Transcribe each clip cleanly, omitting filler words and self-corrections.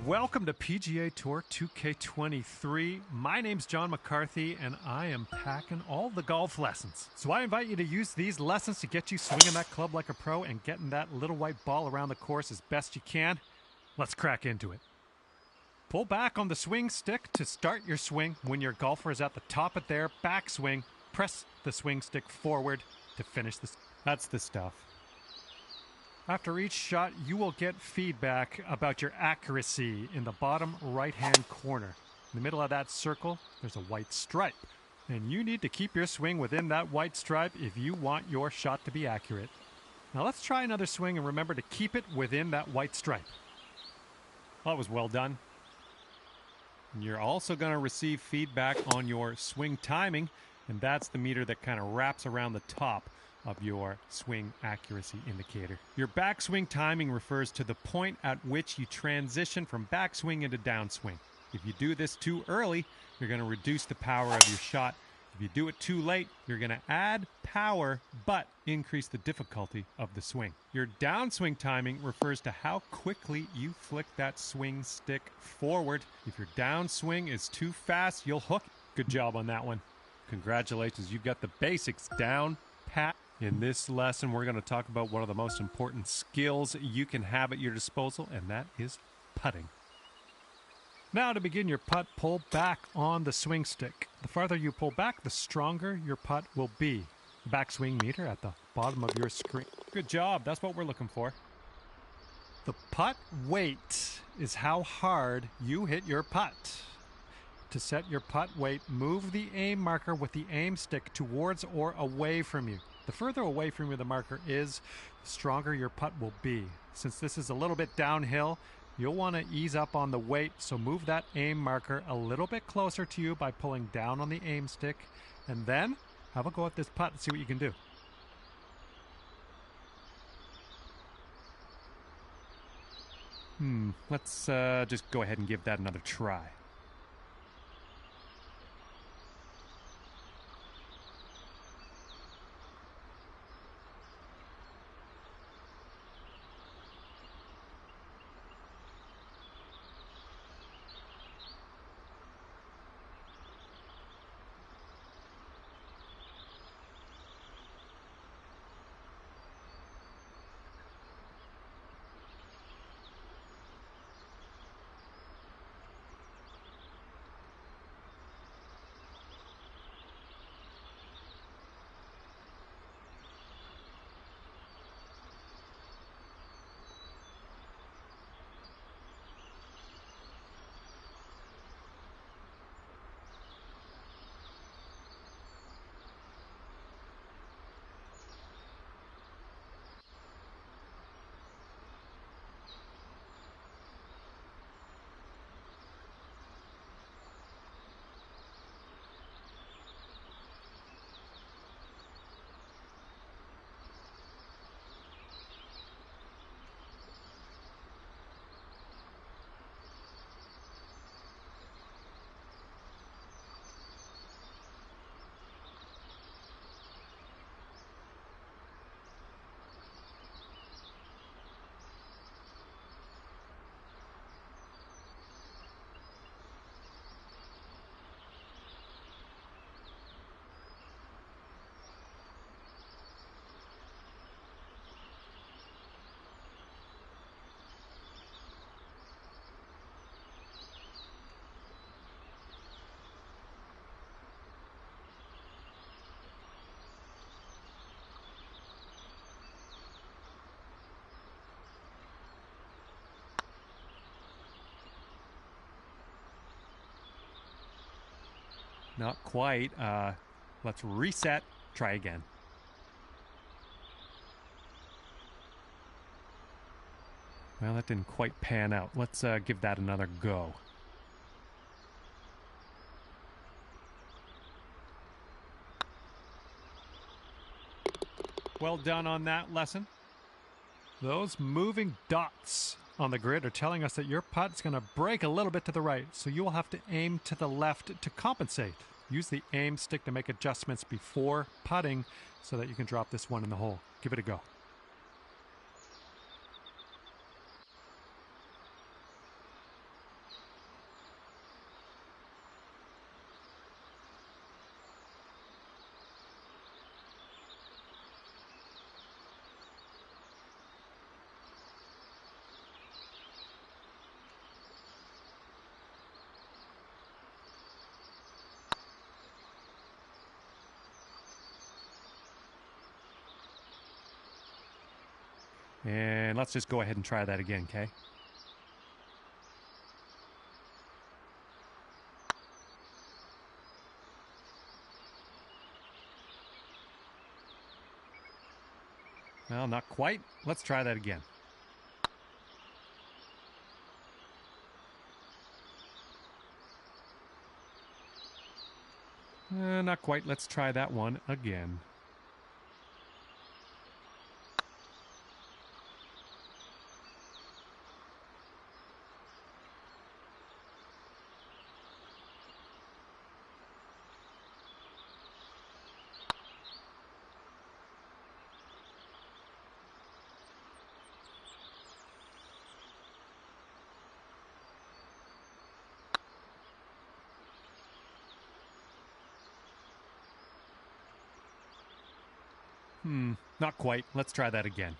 Welcome to PGA Tour 2K23. My name's John McCarthy, and I am packing all the golf lessons. So I invite you to use these lessons to get you swinging that club like a pro and getting that little white ball around the course as best you can. Let's crack into it. Pull back on the swing stick to start your swing. When your golfer is at the top of their backswing, press the swing stick forward to finish this. That's the stuff. After each shot, you will get feedback about your accuracy in the bottom right-hand corner. In the middle of that circle, there's a white stripe. And you need to keep your swing within that white stripe if you want your shot to be accurate. Now let's try another swing and remember to keep it within that white stripe. Well, that was well done. And you're also going to receive feedback on your swing timing, and that's the meter that kind of wraps around the top of your swing accuracy indicator. Your backswing timing refers to the point at which you transition from backswing into downswing. If you do this too early, you're going to reduce the power of your shot. If you do it too late, you're going to add power but increase the difficulty of the swing. Your downswing timing refers to how quickly you flick that swing stick forward. If your downswing is too fast, you'll hook. Good job on that one. Congratulations, you've got the basics down pat. In this lesson, we're going to talk about one of the most important skills you can have at your disposal, and that is putting. Now, to begin your putt, pull back on the swing stick. The farther you pull back, the stronger your putt will be. The backswing meter at the bottom of your screen. Good job. That's what we're looking for. The putt weight is how hard you hit your putt. To set your putt weight, move the aim marker with the aim stick towards or away from you. The further away from you the marker is, the stronger your putt will be. Since this is a little bit downhill, you'll want to ease up on the weight, so move that aim marker a little bit closer to you by pulling down on the aim stick, and then have a go at this putt and see what you can do. Let's just go ahead and give that another try. Not quite. Let's reset, Try again. Well, that didn't quite pan out. Let's give that another go. Well done on that lesson. Those moving dots on the grid are telling us that your putt's going to break a little bit to the right, so you will have to aim to the left to compensate. Use the aim stick to make adjustments before putting so that you can drop this one in the hole. Give it a go. And let's just go ahead and try that again, okay? Well, not quite. Let's try that again. Not quite. Let's try that one again. Not quite. Let's try that again.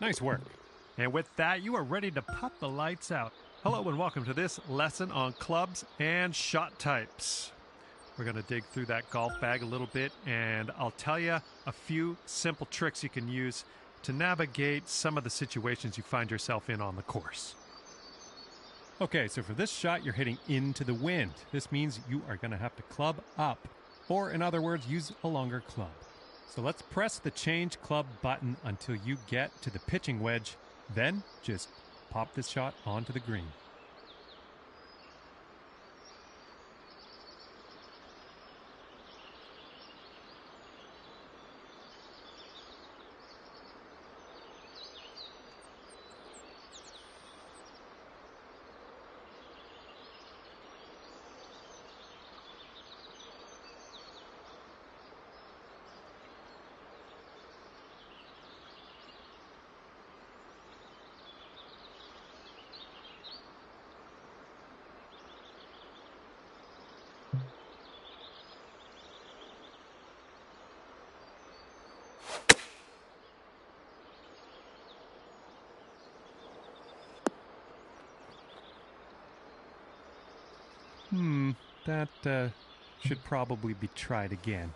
Nice work. And with that, you are ready to putt the lights out. Hello and welcome to this lesson on clubs and shot types. We're going to dig through that golf bag a little bit, and I'll tell you a few simple tricks you can use to navigate some of the situations you find yourself in on the course. Okay, so for this shot, you're hitting into the wind. This means you are going to have to club up, or in other words, use a longer club. So let's press the change club button until you get to the pitching wedge. Then just pop this shot onto the green. That should probably be tried again.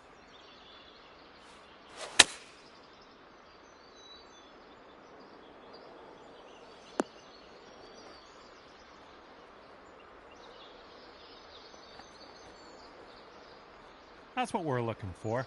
That's what we're looking for.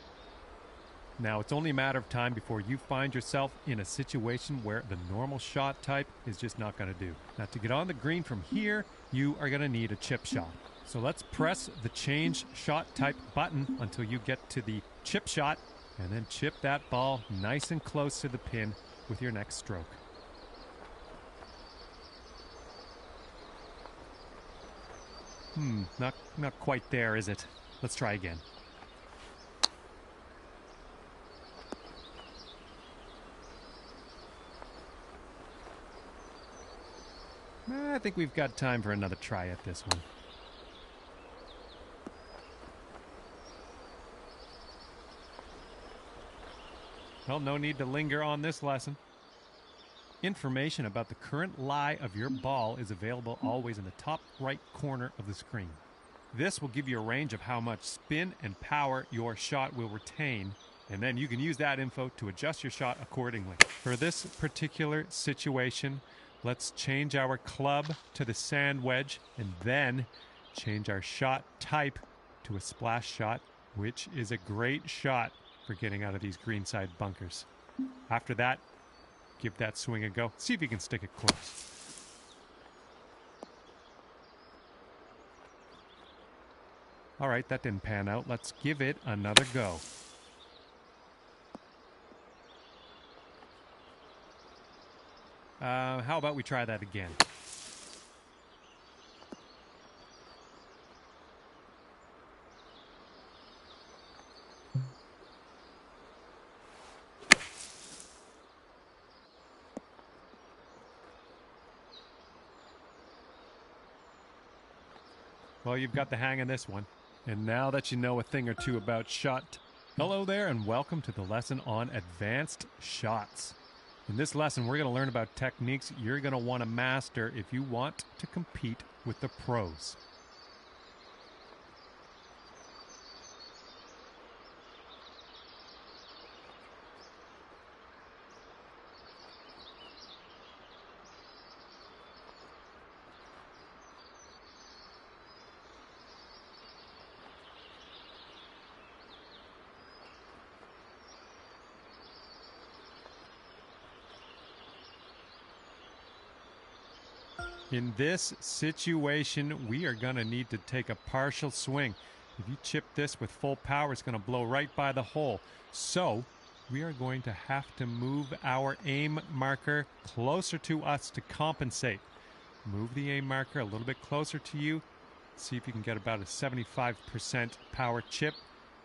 Now, it's only a matter of time before you find yourself in a situation where the normal shot type is just not going to do. Now, to get on the green from here, you are going to need a chip shot. So let's press the change shot type button until you get to the chip shot, and then chip that ball nice and close to the pin with your next stroke. Not quite there, is it? Let's try again. I think we've got time for another try at this one. Well, no need to linger on this lesson. Information about the current lie of your ball is available always in the top right corner of the screen. This will give you a range of how much spin and power your shot will retain, and then you can use that info to adjust your shot accordingly. For this particular situation, let's change our club to the sand wedge and then change our shot type to a splash shot, which is a great shot for getting out of these greenside bunkers. After that, give that swing a go. See if you can stick it close. All right, that didn't pan out. Let's give it another go. How about we try that again? Well, you've got the hang of this one. And now that you know a thing or two about shot, hello there and welcome to the lesson on advanced shots. In this lesson, we're going to learn about techniques you're going to want to master if you want to compete with the pros. In this situation, we are going to need to take a partial swing. If you chip this with full power, it's going to blow right by the hole. So we are going to have to move our aim marker closer to us to compensate. Move the aim marker a little bit closer to you. See if you can get about a 75% power chip.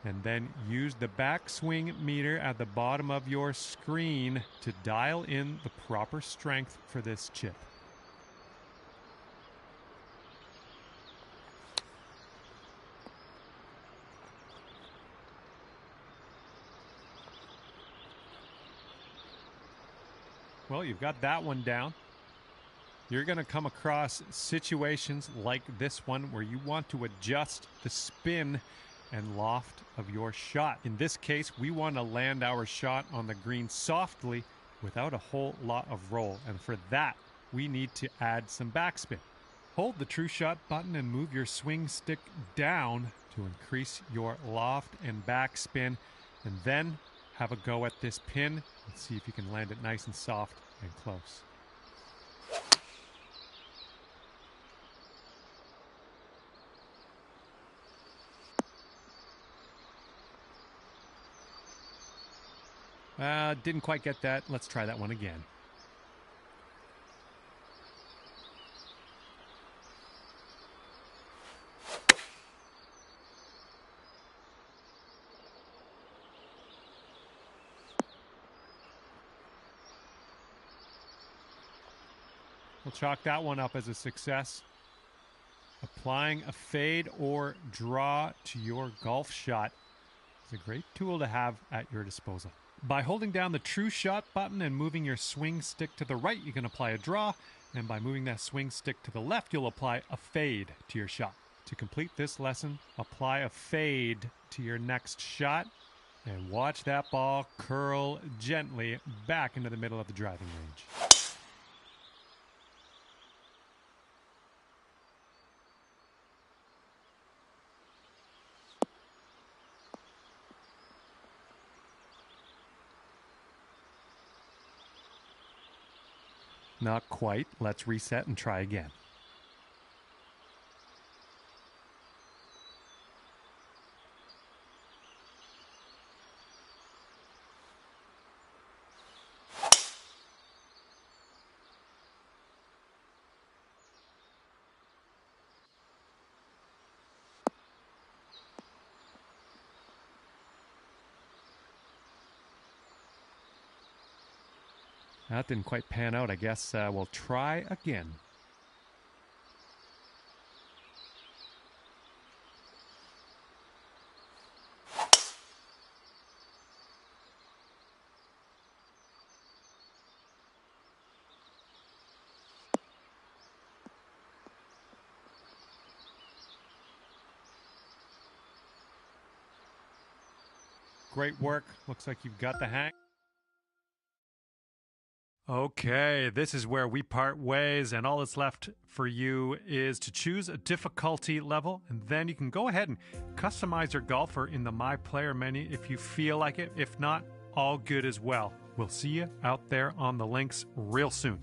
And then use the backswing meter at the bottom of your screen to dial in the proper strength for this chip. Well, you've got that one down. You're going to come across situations like this one where you want to adjust the spin and loft of your shot. In this case, we want to land our shot on the green softly without a whole lot of roll. And for that, we need to add some backspin. Hold the True Shot button and move your swing stick down to increase your loft and backspin. And then have a go at this pin and see if you can land it nice and soft and close. Didn't quite get that. Let's try that one again. We'll chalk that one up as a success. Applying a fade or draw to your golf shot is a great tool to have at your disposal. By holding down the True Shot button and moving your swing stick to the right, you can apply a draw. And by moving that swing stick to the left, you'll apply a fade to your shot. To complete this lesson, apply a fade to your next shot and watch that ball curl gently back into the middle of the driving range. Not quite. Let's reset and try again. That didn't quite pan out. I guess we'll try again. Great work. Looks like you've got the hang. Okay, this is where we part ways, and all that's left for you is to choose a difficulty level, and then you can go ahead and customize your golfer in the My Player menu if you feel like it. If not, all good as well. We'll see you out there on the links real soon.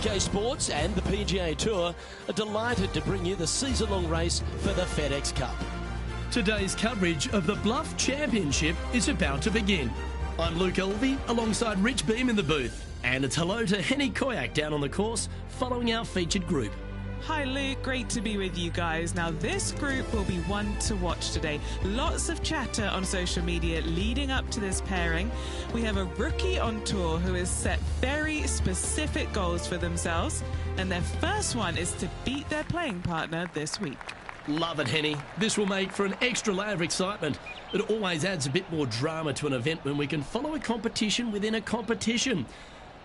2K Sports and the PGA Tour are delighted to bring you the season-long race for the FedEx Cup. Today's coverage of the Bluff Championship is about to begin. I'm Luke Elvey alongside Rich Beam in the booth. And it's hello to Henny Koyak down on the course following our featured group. Hi Luke, great to be with you guys. Now this group will be one to watch today. Lots of chatter on social media leading up to this pairing. We have a rookie on tour who has set very specific goals for themselves, and their first one is to beat their playing partner this week. Love it, Henny. This will make for an extra layer of excitement. It always adds a bit more drama to an event when we can follow a competition within a competition.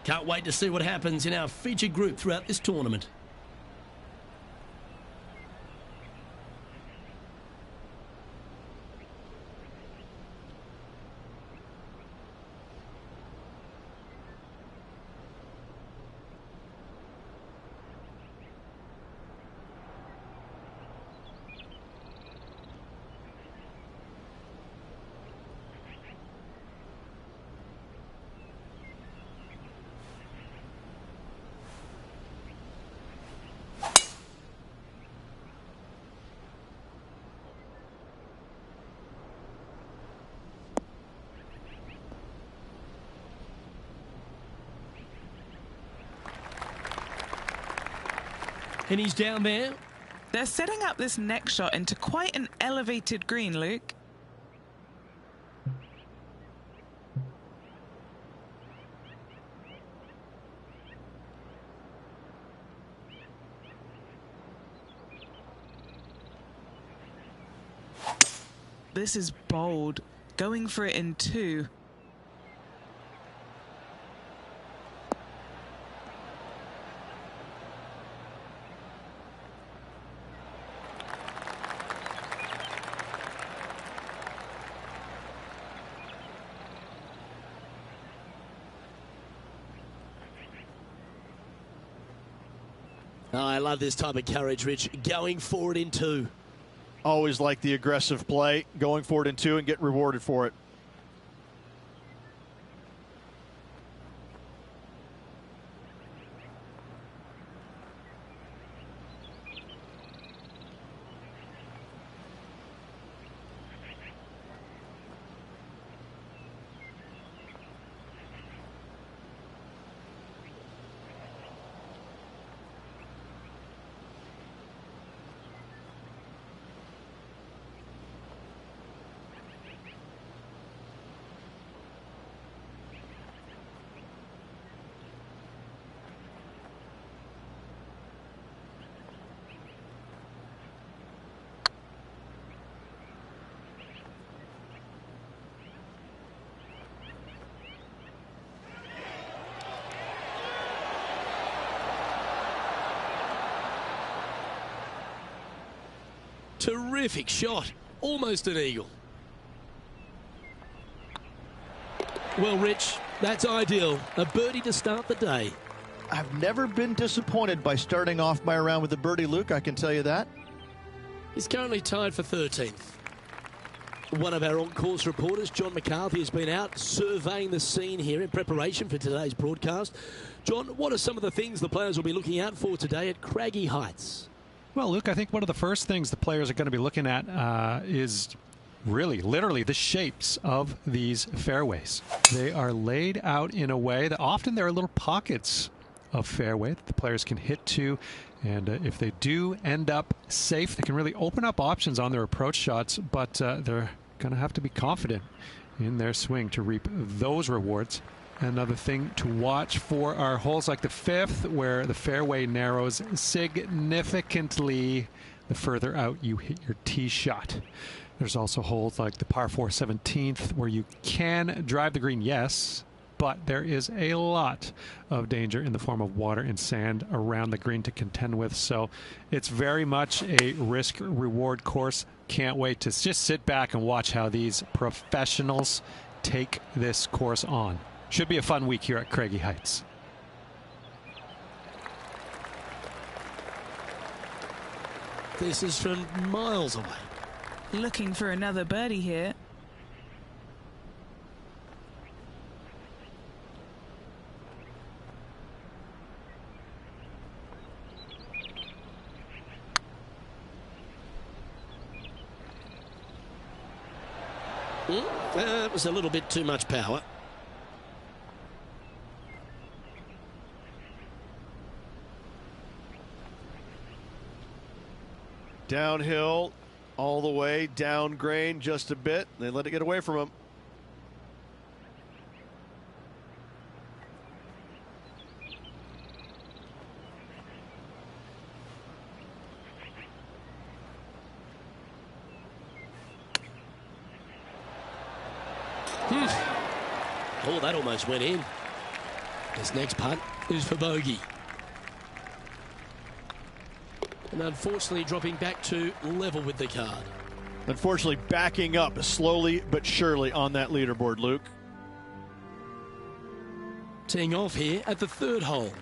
Can't wait to see what happens in our featured group throughout this tournament. And he's down there. They're setting up this next shot into quite an elevated green, Luke. This is bold, going for it in 2. Oh, I love this type of courage, Rich. Going forward in 2. Always like the aggressive play, going forward in 2 and get rewarded for it. Terrific shot. Almost an eagle. Well, Rich, that's ideal. A birdie to start the day. I've never been disappointed by starting off my round with a birdie, Luke, I can tell you that. He's currently tied for 13th. One of our on-course reporters, John McCarthy, has been out surveying the scene here in preparation for today's broadcast. John, what are some of the things the players will be looking out for today at Craggy Heights? Well, Luke, I think one of the first things the players are going to be looking at is literally the shapes of these fairways. They are laid out in a way that often there are little pockets of fairway that the players can hit to. And if they do end up safe, they can really open up options on their approach shots, but they're going to have to be confident in their swing to reap those rewards. Another thing to watch for are holes like the 5th, where the fairway narrows significantly the further out you hit your tee shot. There's also holes like the par 4 17th, where you can drive the green, yes, but there is a lot of danger in the form of water and sand around the green to contend with. So it's very much a risk-reward course. Can't wait to just sit back and watch how these professionals take this course on. Should be a fun week here at Craggy Heights. This is from miles away. Looking for another birdie here. It was a little bit too much power. Downhill, all the way, down grain just a bit. They let it get away from him. Oh, that almost went in. This next putt is for bogey. And unfortunately dropping back to level with the card. Unfortunately backing up slowly but surely on that leaderboard, Luke. Teeing off here at the 3rd hole.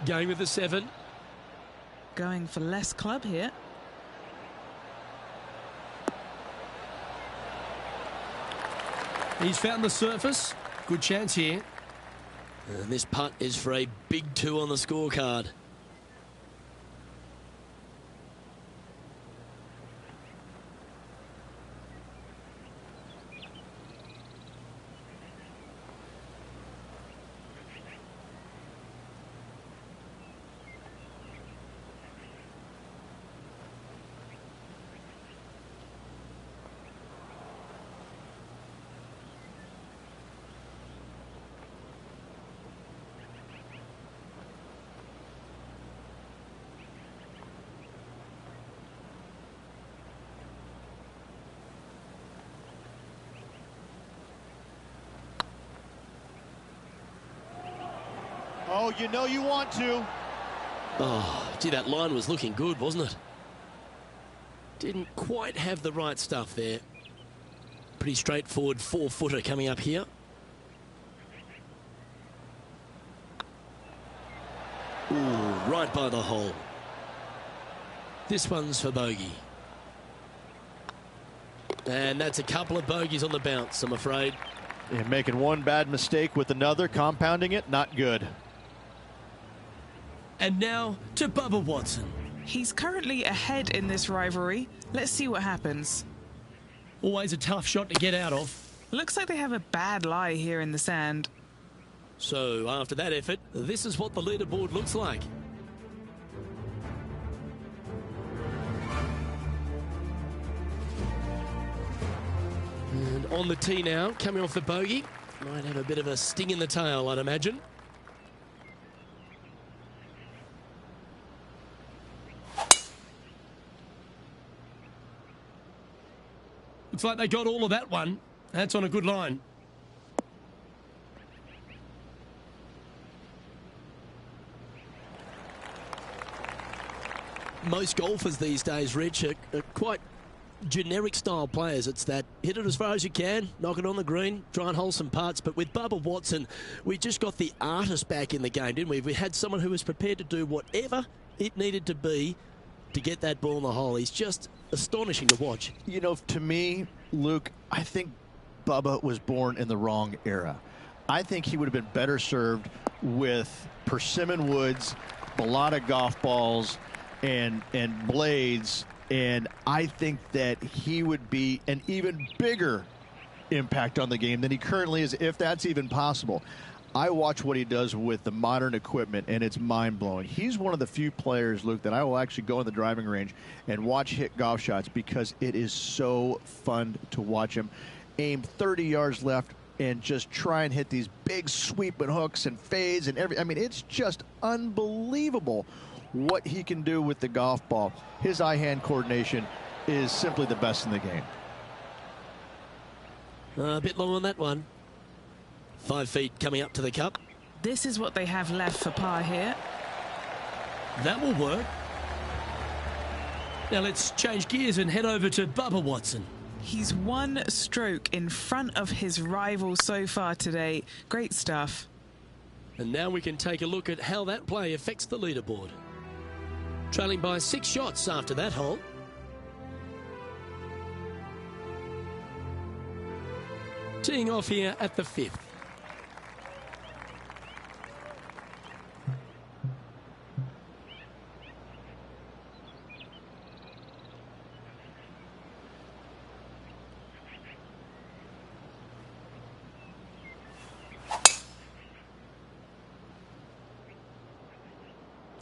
Going with the 7. Going for less club here. He's found the surface. Good chance here. And this putt is for a big 2 on the scorecard. Oh, you know you want to. Oh, gee, that line was looking good, wasn't it? Didn't quite have the right stuff there. Pretty straightforward 4-footer coming up here. Ooh, right by the hole. This one's for bogey. And that's a couple of bogeys on the bounce, I'm afraid. And making one bad mistake with another, compounding it, not good. And now to Bubba Watson. He's currently ahead in this rivalry. Let's see what happens. Always a tough shot to get out of. Looks like they have a bad lie here in the sand. So after that effort, this is what the leaderboard looks like. And on the tee now, coming off the bogey. Might have a bit of a sting in the tail, I'd imagine. Looks like they got all of that one. That's on a good line. Most golfers these days, Rich, are quite generic style players. It's that hit it as far as you can, knock it on the green, try and hold some putts. But with Bubba Watson, we just got the artist back in the game, didn't we? We had someone who was prepared to do whatever it needed to be to get that ball in the hole. He's just astonishing to watch. You know, to me, Luke, I think Bubba was born in the wrong era. I think he would have been better served with persimmon woods, Balata golf balls, and blades. And I think that he would be an even bigger impact on the game than he currently is, if that's even possible. I watch what he does with the modern equipment, and it's mind-blowing. He's one of the few players, Luke, that I will actually go in the driving range and watch hit golf shots because it is so fun to watch him aim 30 yards left and just try and hit these big sweeping hooks and fades and I mean, it's just unbelievable what he can do with the golf ball. His eye-hand coordination is simply the best in the game. A bit long on that one. 5 feet coming up to the cup. This is what they have left for par here. That will work. Now let's change gears and head over to Bubba Watson. He's 1 stroke in front of his rival so far today. Great stuff. And now we can take a look at how that play affects the leaderboard. Trailing by 6 shots after that hole. Teeing off here at the 5th.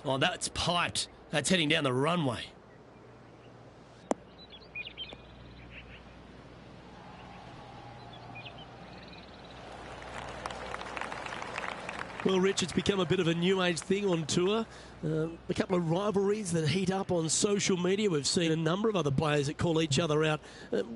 Oh, that's piped. That's heading down the runway. Well, Rich, it's become a bit of a new age thing on tour. A couple of rivalries that heat up on social media. We've seen a number of other players that call each other out.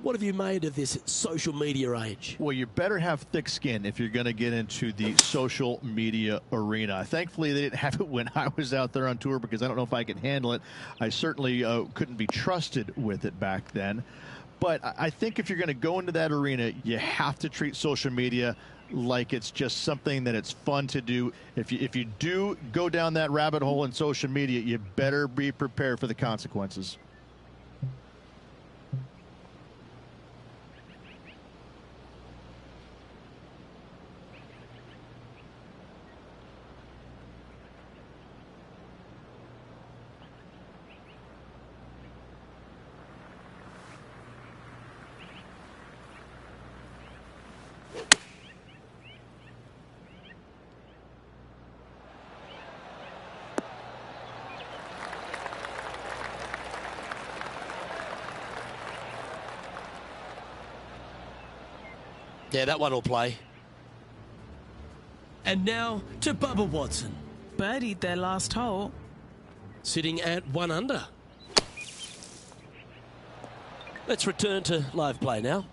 What have you made of this social media age? Well, you better have thick skin if you're going to get into the social media arena. Thankfully, they didn't have it when I was out there on tour because I don't know if I could handle it. I certainly couldn't be trusted with it back then. But I think if you're going to go into that arena, you have to treat social media like it's just something that it's fun to do. If you do go down that rabbit hole in social media, you better be prepared for the consequences. Yeah, that one will play. And now to Bubba Watson. Birdied their last hole. Sitting at 1 under. Let's return to live play now.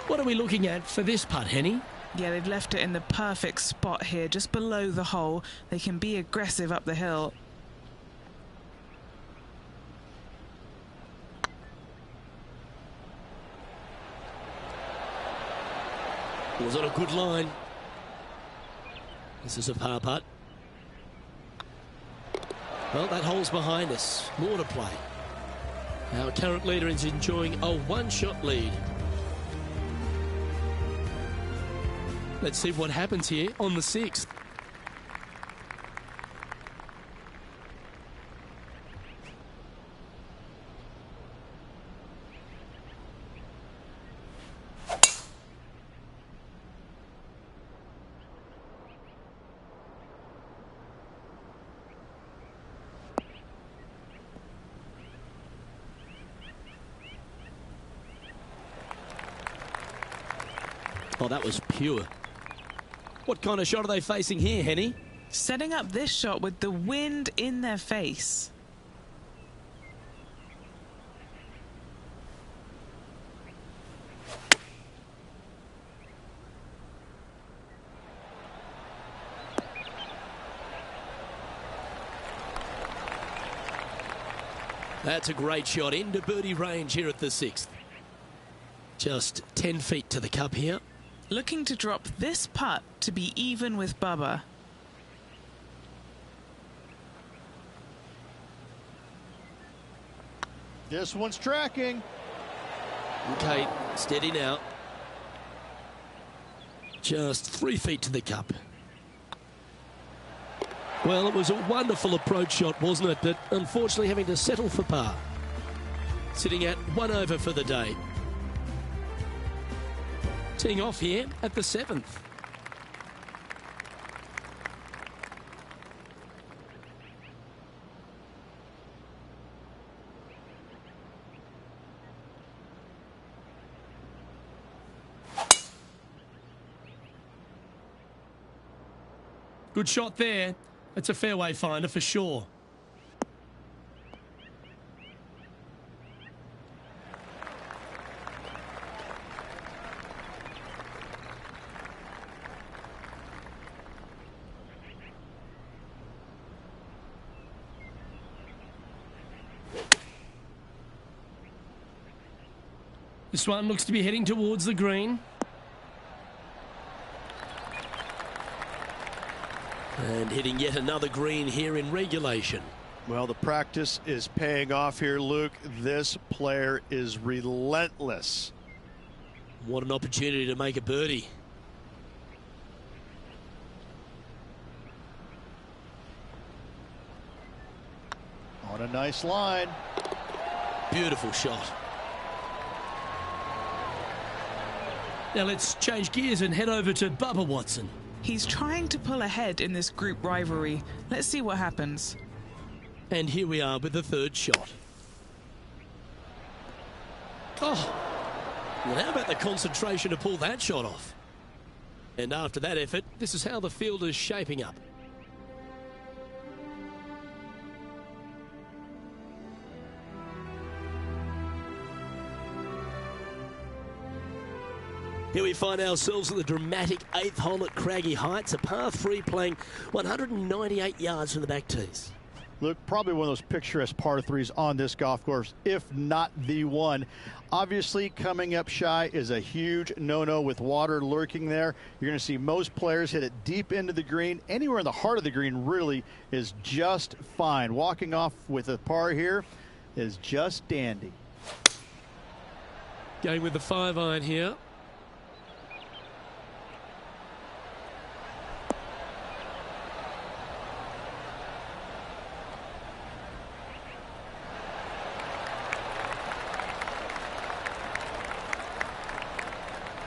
What are we looking at for this putt, Henny? Yeah, they've left it in the perfect spot here, just below the hole. They can be aggressive up the hill. Was on a good line. This is a par putt. Well, that hole's behind us. More to play. Our current leader is enjoying a one-shot lead. Let's see what happens here on the 6th. Oh, that was pure. What kind of shot are they facing here, Henny? Setting up this shot with the wind in their face. That's a great shot into birdie range here at the 6th. Just 10 feet to the cup here. Looking to drop this putt to be even with Bubba. This one's tracking. Okay, steady now. Just 3 feet to the cup. Well, it was a wonderful approach shot, wasn't it? But unfortunately having to settle for par. Sitting at 1 over for the day. Teeing off here at the 7th. Good shot there. It's a fairway finder for sure. This one looks to be heading towards the green. And hitting yet another green here in regulation. Well, the practice is paying off here, Luke. This player is relentless. What an opportunity to make a birdie. On a nice line. Beautiful shot. Now let's change gears and head over to Bubba Watson. He's trying to pull ahead in this group rivalry. Let's see what happens. And here we are with the 3rd shot. Oh, well, how about the concentration to pull that shot off? And after that effort, this is how the field is shaping up. Here we find ourselves at the dramatic 8th hole at Craggy Heights, a par 3 playing 198 yards from the back tees. Luke, probably one of those picturesque par threes on this golf course, if not the one. Obviously, coming up shy is a huge no-no with water lurking there. You're going to see most players hit it deep into the green. Anywhere in the heart of the green really is just fine. Walking off with a par here is just dandy. Going with the 5-iron here.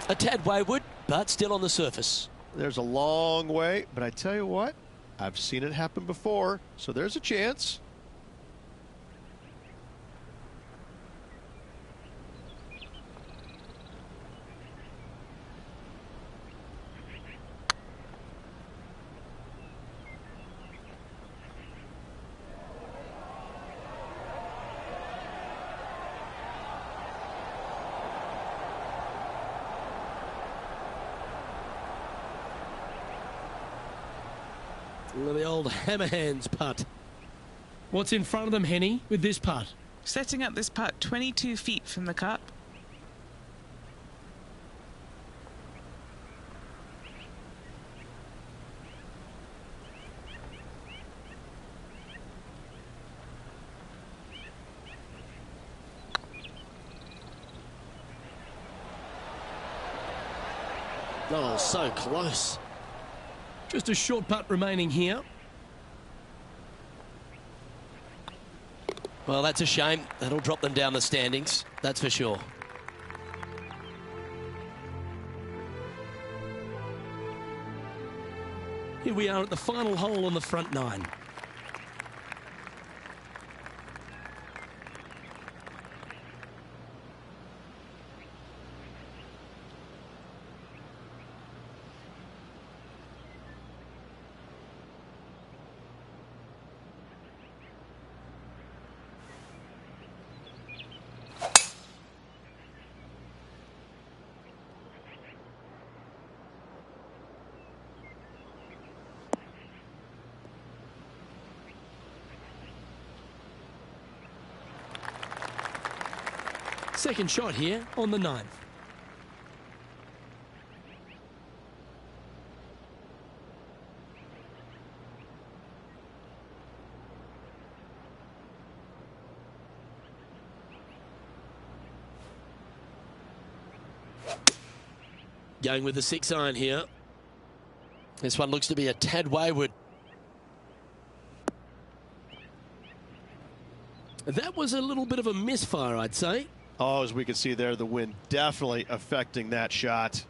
A tad wayward, but still on the surface. There's a long way, but I tell you what, I've seen it happen before, so there's a chance. The old hammerhands putt. What's in front of them, Henny, with this putt? Setting up this putt 22 feet from the cup. Oh, so close. Just a short putt remaining here. Well, that's a shame. That'll drop them down the standings, that's for sure. Here we are at the final hole on the front nine. Second shot here on the 9th. Going with the 6-iron here. This one looks to be a tad wayward. That was a little bit of a misfire, I'd say. Oh, as we can see there, the wind definitely affecting that shot.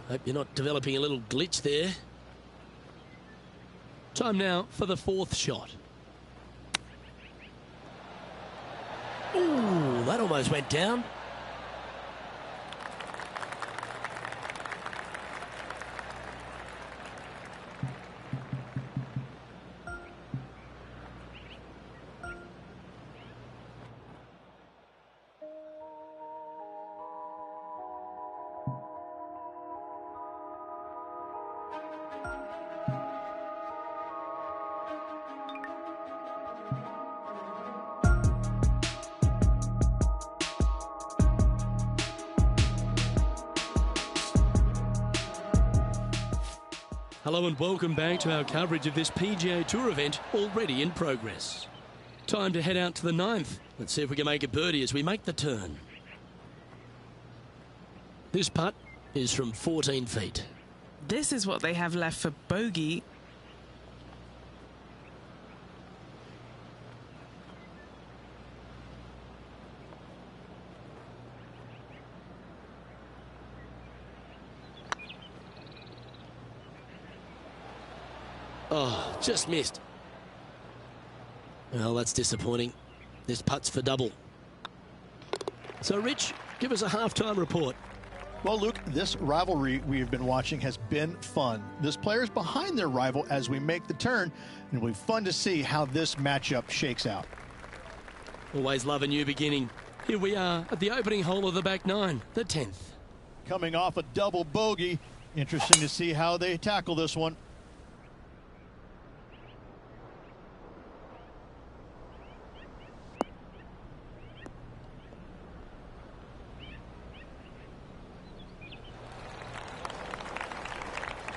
Hope you're not developing a little glitch there. Time now for the 4th shot. Ooh, that almost went down. Hello and welcome back to our coverage of this PGA Tour event already in progress. Time to head out to the 9th. Let's see if we can make a birdie as we make the turn. This putt is from 14 feet. This is what they have left for bogey. Oh, just missed. Well, that's disappointing. This putt's for double. So, Rich, give us a halftime report. Well, Luke, this rivalry we've been watching has been fun. This player's behind their rival as we make the turn, and it'll be fun to see how this matchup shakes out. Always love a new beginning. Here we are at the opening hole of the back nine, the 10th. Coming off a double bogey. Interesting to see how they tackle this one.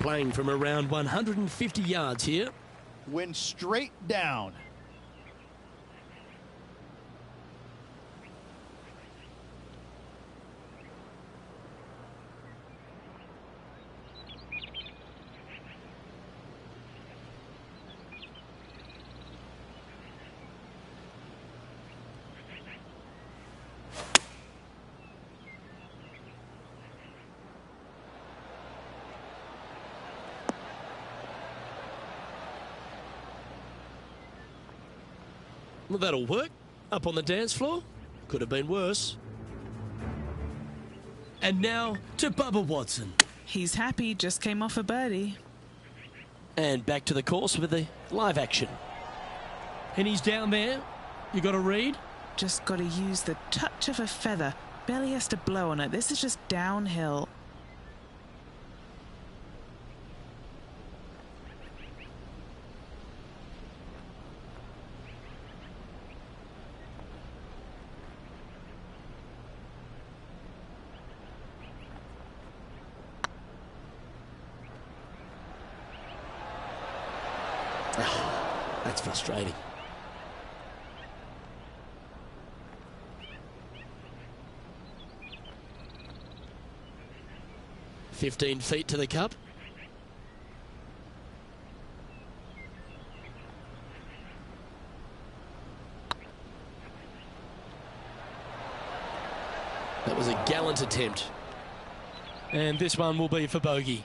Playing from around 150 yards here. Went straight down. Well, that'll work. Up on the dance floor. Could have been worse. And now to Bubba Watson. He's happy, just came off a birdie. And back to the course with the live action. And he's down there. You got to read. Just got to use the touch of a feather. Barely has to blow on it. This is just downhill. That's frustrating. "15 feet to the cup. That was a gallant attempt. And this one will be for bogey.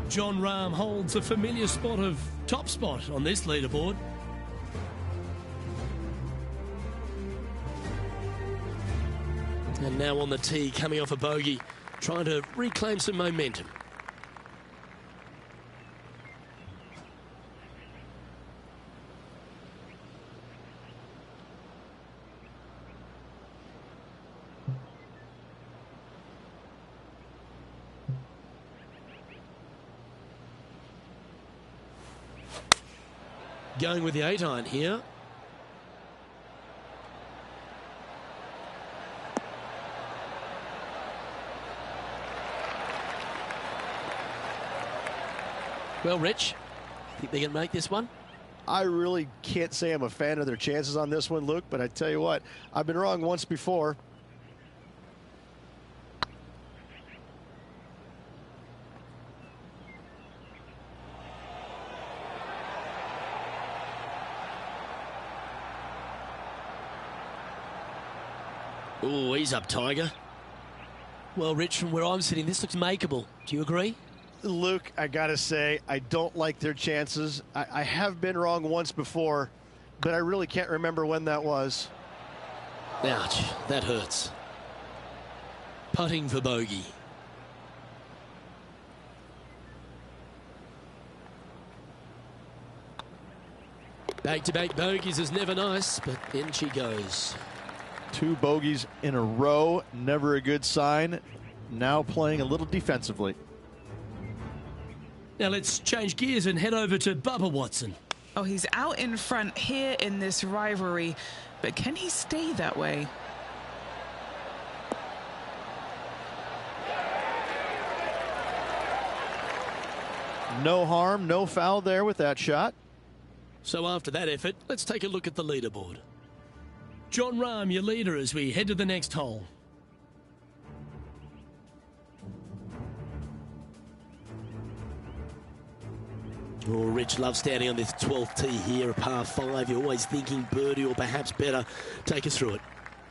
Jon Rahm holds a familiar spot of top spot on this leaderboard. And now on the tee, coming off a bogey, trying to reclaim some momentum. Going with the 8-iron here. Well, Rich, think they can make this one? I really can't say I'm a fan of their chances on this one, Luke, but I tell you what, I've been wrong once before. Oh, he's up, Tiger. Well, Rich, from where I'm sitting, this looks makeable. Do you agree? Luke, I gotta say, I don't like their chances. I have been wrong once before, but I really can't remember when that was. Ouch, that hurts. Putting for bogey. Back-to-back bogeys is never nice, but in she goes. 2 bogeys in a row, never a good sign. Now playing a little defensively. Now let's change gears and head over to Bubba Watson. Oh, he's out in front here in this rivalry, but can he stay that way? No harm, no foul there with that shot. So after that effort, let's take a look at the leaderboard. Jon Rahm, your leader as we head to the next hole. Oh, Rich loves standing on this 12th tee here, a par 5. You're always thinking birdie or perhaps better. Take us through it.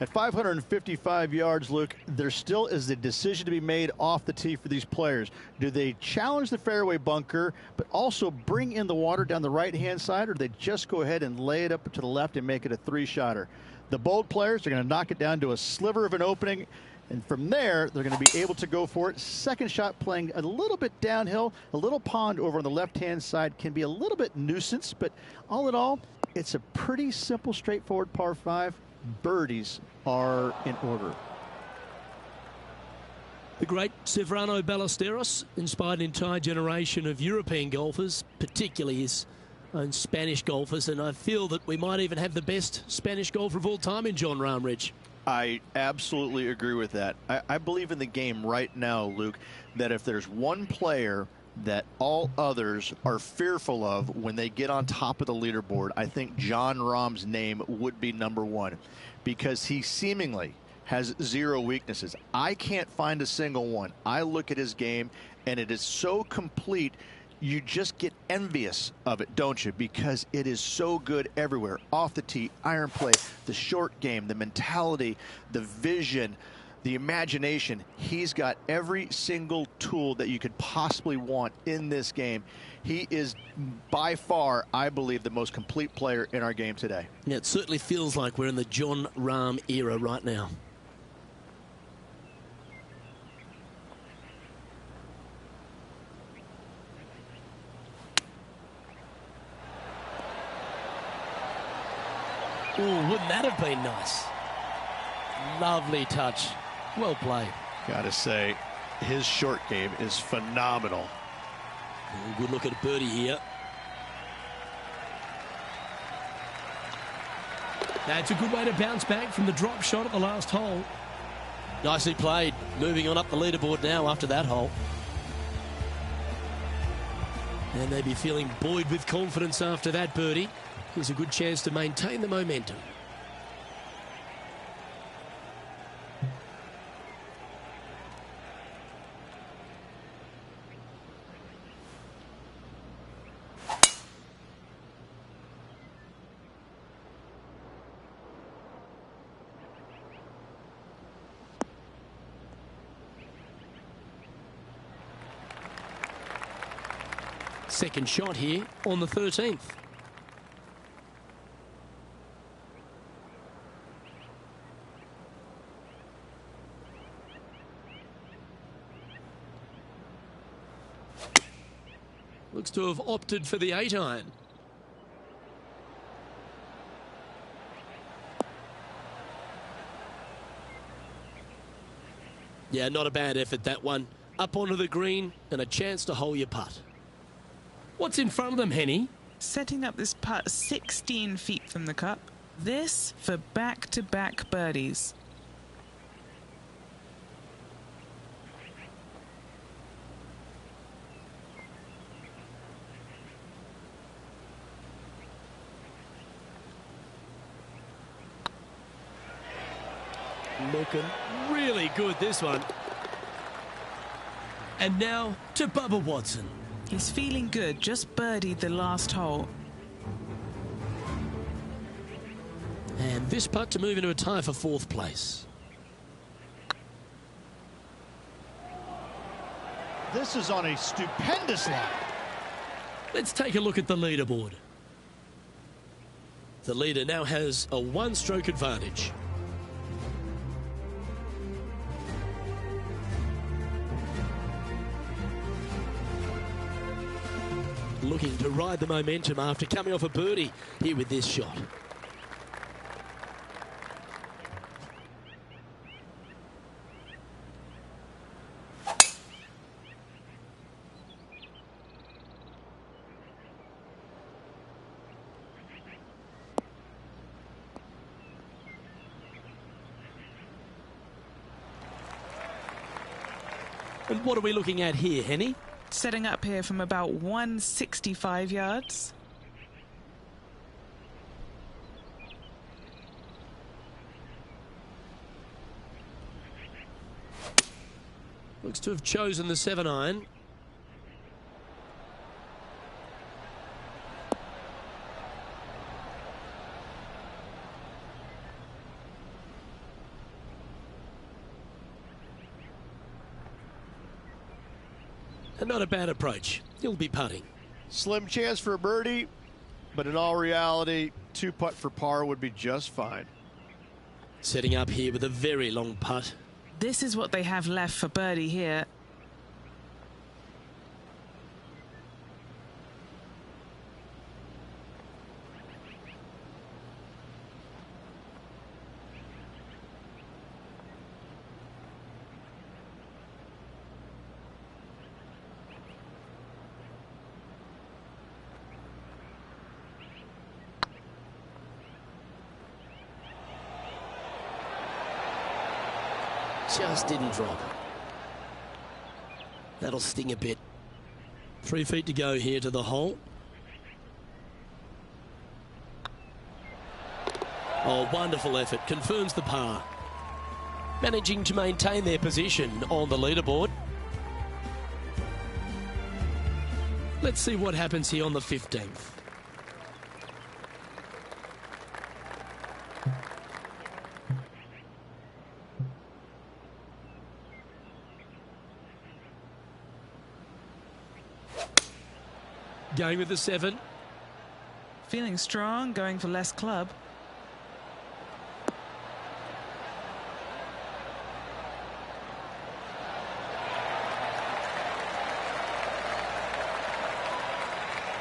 At 555 yards, Luke, there still is a decision to be made off the tee for these players. Do they challenge the fairway bunker, but also bring in the water down the right-hand side, or do they just go ahead and lay it up to the left and make it a 3-shotter? The bold players are going to knock it down to a sliver of an opening, and from there, they're going to be able to go for it. Second shot playing a little bit downhill. A little pond over on the left-hand side can be a little bit nuisance, but all in all, it's a pretty simple, straightforward par 5. Birdies are in order. The great Severano Ballesteros inspired an entire generation of European golfers, particularly his own Spanish golfers, and I feel that we might even have the best Spanish golfer of all time in Jon Rahm, Rich. I absolutely agree with that. I believe in the game right now, Luke, that if there's one player that all others are fearful of when they get on top of the leaderboard, I think Jon Rahm's name would be number 1, because he seemingly has 0 weaknesses. I can't find a single one. I look at his game, and it is so complete, you just get envious of it, don't you? Because it is so good everywhere. Off the tee, iron play, the short game, the mentality, the vision, the imagination. He's got every single tool that you could possibly want in this game. He is by far, I believe, the most complete player in our game today. Yeah, it certainly feels like we're in the Jon Rahm era right now. Oh, wouldn't that have been nice? Lovely touch. Well played. Gotta say, his short game is phenomenal. Good look at a birdie here. That's a good way to bounce back from the drop shot at the last hole. Nicely played. Moving on up the leaderboard now after that hole. And they'd be feeling buoyed with confidence after that birdie. Here's a good chance to maintain the momentum. Second shot here on the 13th. Looks to have opted for the 8-iron. Yeah, not a bad effort, that one. Up onto the green and a chance to hole your putt. What's in front of them, Henny? Setting up this putt 16 feet from the cup. This for back-to-back birdies. Looking really good, this one. And now to Bubba Watson. He's feeling good, just birdied the last hole. And this putt to move into a tie for 4th place. This is on a stupendous line. Let's take a look at the leaderboard. The leader now has a 1-stroke advantage. Looking to ride the momentum after coming off a birdie here with this shot. And what are we looking at here, Henny? setting up here from about 165 yards. Looks to have chosen the 7-iron. And not a bad approach. He'll be putting. Slim chance for a birdie, but in all reality, 2-putt for par would be just fine. Setting up here with a very long putt. This is what they have left for birdie here. Just didn't drop. That'll sting a bit. 3 feet to go here to the hole. Oh, wonderful effort. Confirms the par. Managing to maintain their position on the leaderboard. Let's see what happens here on the 15th. Going with the 7. Feeling strong, going for less club.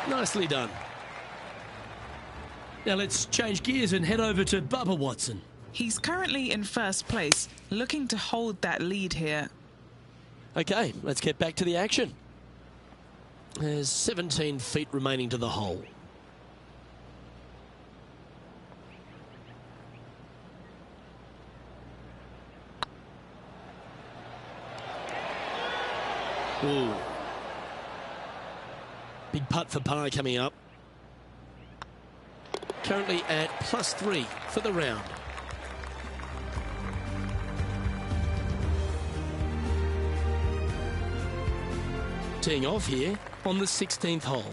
Nicely done. Now let's change gears and head over to Bubba Watson. He's currently in first place, looking to hold that lead here. Okay, let's get back to the action. There's 17 feet remaining to the hole. Ooh. Big putt for par coming up. Currently at +3 for the round. Teeing off here on the 16th hole.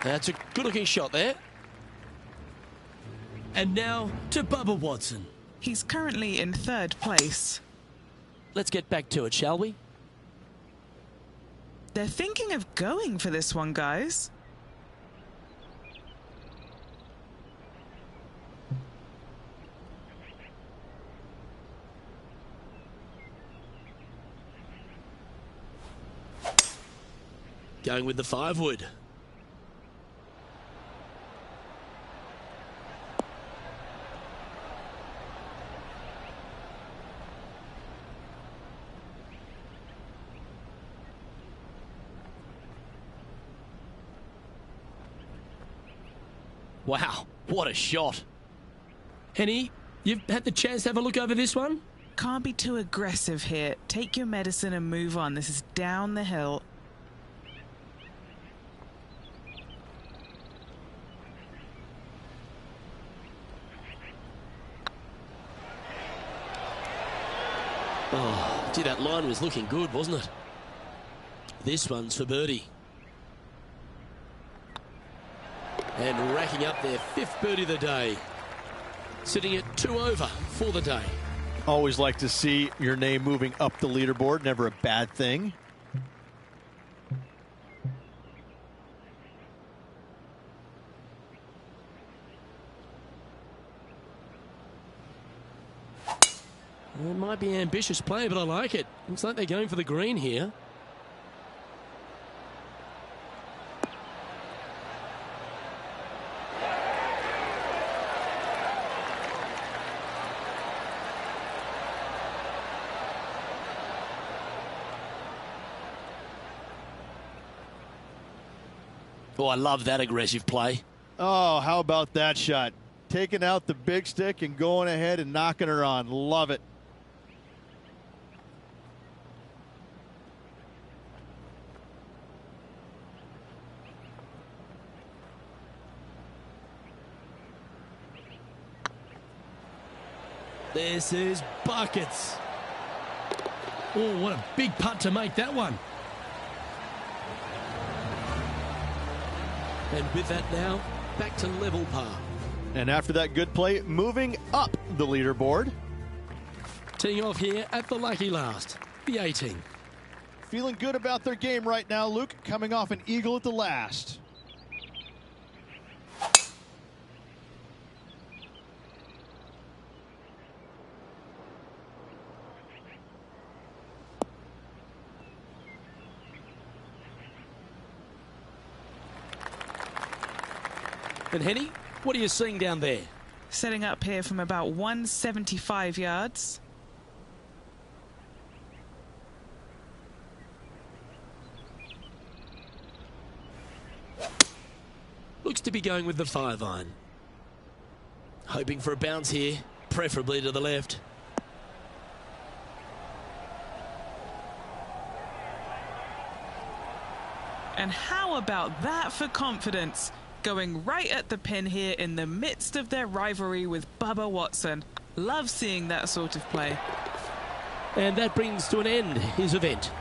That's a good-looking shot there. And now to Bubba Watson. He's currently in third place. Let's get back to it, shall we? They're thinking of going for this one, guys. Going with the 5-wood. Wow, what a shot. Henny, you've had the chance to have a look over this one? Can't be too aggressive here. Take your medicine and move on. This is down the hill. Oh, gee, that line was looking good, wasn't it? This one's for birdie. And racking up their 5th birdie of the day. Sitting at 2 over for the day. Always like to see your name moving up the leaderboard. Never a bad thing. It might be ambitious play, but I like it. Looks like they're going for the green here. Oh, I love that aggressive play. Oh, how about that shot? Taking out the big stick and going ahead and knocking her on. Love it. This is buckets. Oh, what a big putt to make that one. And with that now, back to level par. And after that good play, moving up the leaderboard. Teeing off here at the lucky last, the 18. Feeling good about their game right now, Luke, coming off an eagle at the last. And Henny, what are you seeing down there? Setting up here from about 175 yards. Looks to be going with the 5-iron. Hoping for a bounce here, preferably to the left. And how about that for confidence? Going right at the pin here in the midst of their rivalry with Bubba Watson. Love seeing that sort of play. And that brings to an end his event.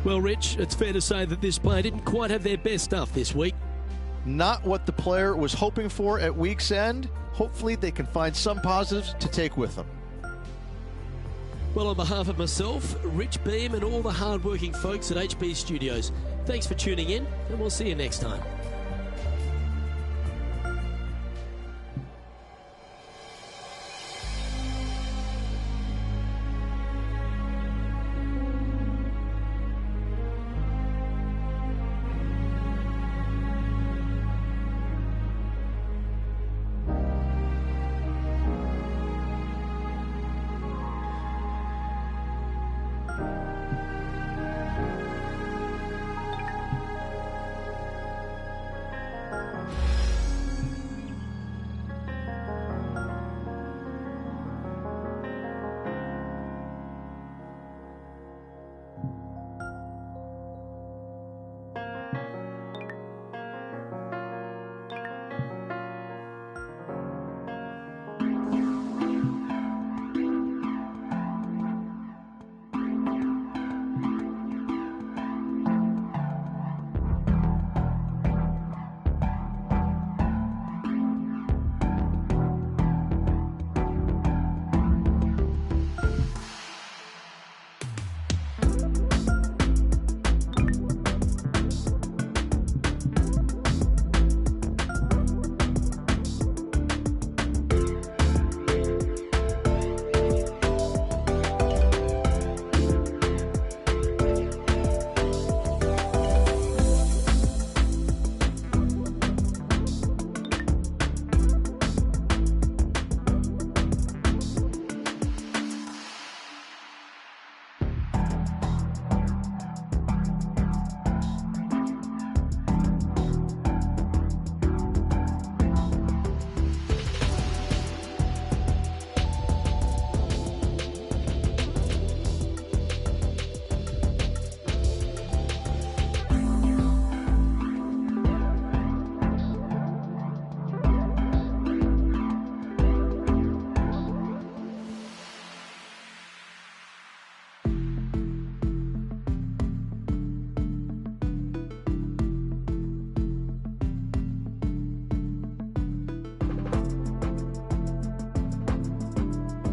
Well, Rich, it's fair to say that this player didn't quite have their best stuff this week. Not what the player was hoping for at week's end. Hopefully they can find some positives to take with them. Well, on behalf of myself, Rich Beam, and all the hard-working folks at HB Studios, thanks for tuning in, and we'll see you next time.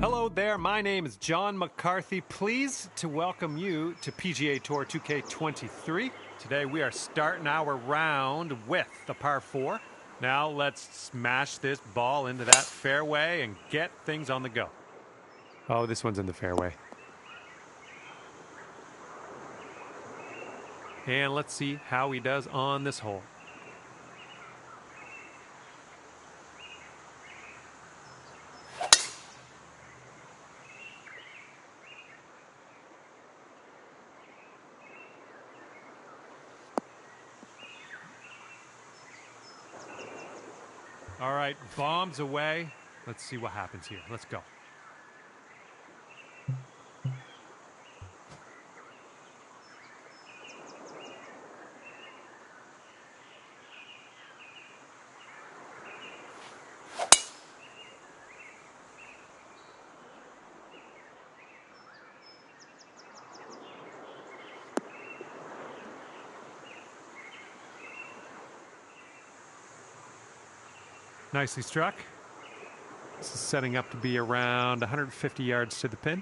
Hello there, my name is John McCarthy. Pleased to welcome you to PGA Tour 2K23. Today we are starting our round with the par 4. Now let's smash this ball into that fairway and get things on the go. Oh, this one's in the fairway. And let's see how he does on this hole. All right, bombs away. Let's see what happens here. Let's go. Nicely struck. This is setting up to be around 150 yards to the pin.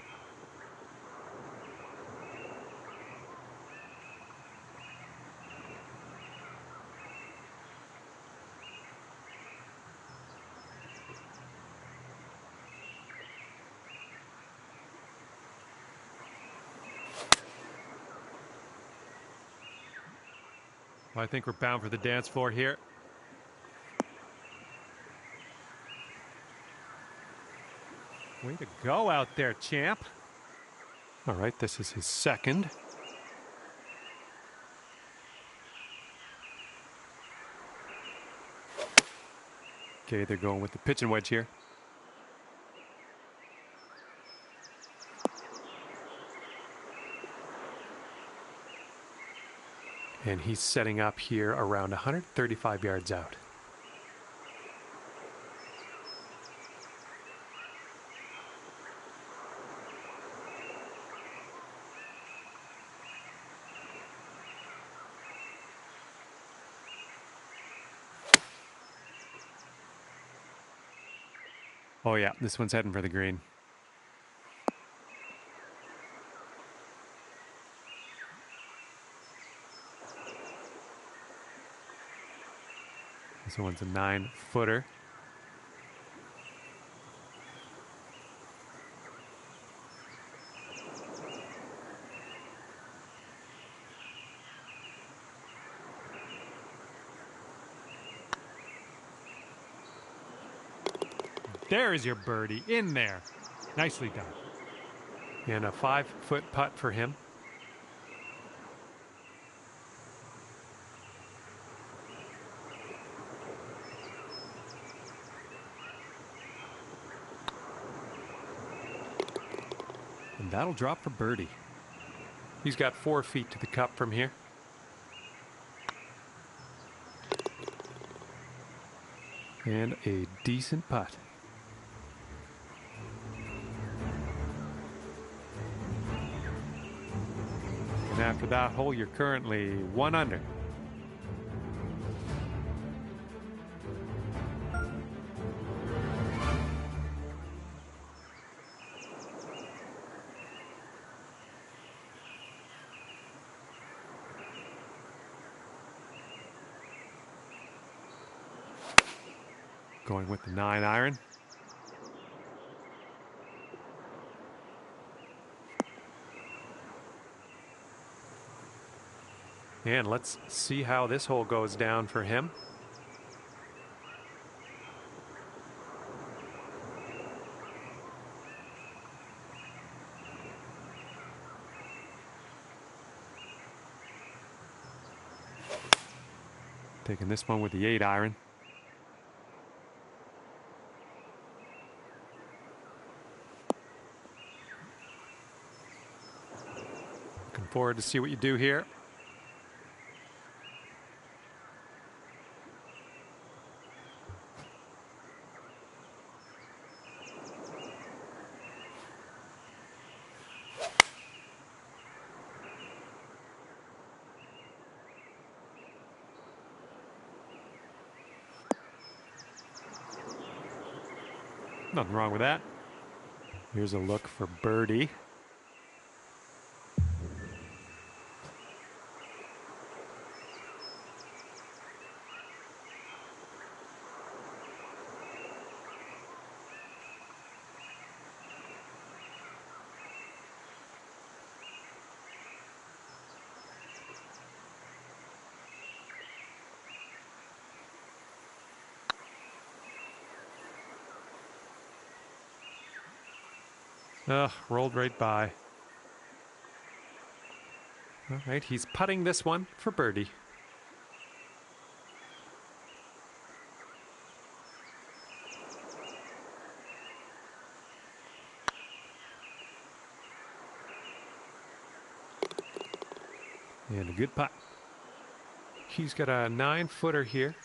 Well, I think we're bound for the dance floor here. Way to go out there, champ. All right, this is his second. Okay, they're going with the pitching wedge here. And he's setting up here around 135 yards out. Oh yeah, this one's heading for the green. This one's a 9-footer. There is your birdie in there. Nicely done. And a 5-foot putt for him. And that'll drop for birdie. He's got 4 feet to the cup from here. And a decent putt. And after that hole, you're currently 1 under. Going with the 9-iron. And let's see how this hole goes down for him. Taking this one with the 8-iron. Looking forward to see what you do here. Nothing wrong with that. Here's a look for birdie. Rolled right by. All right, he's putting this one for birdie. And a good putt. He's got a 9-footer here.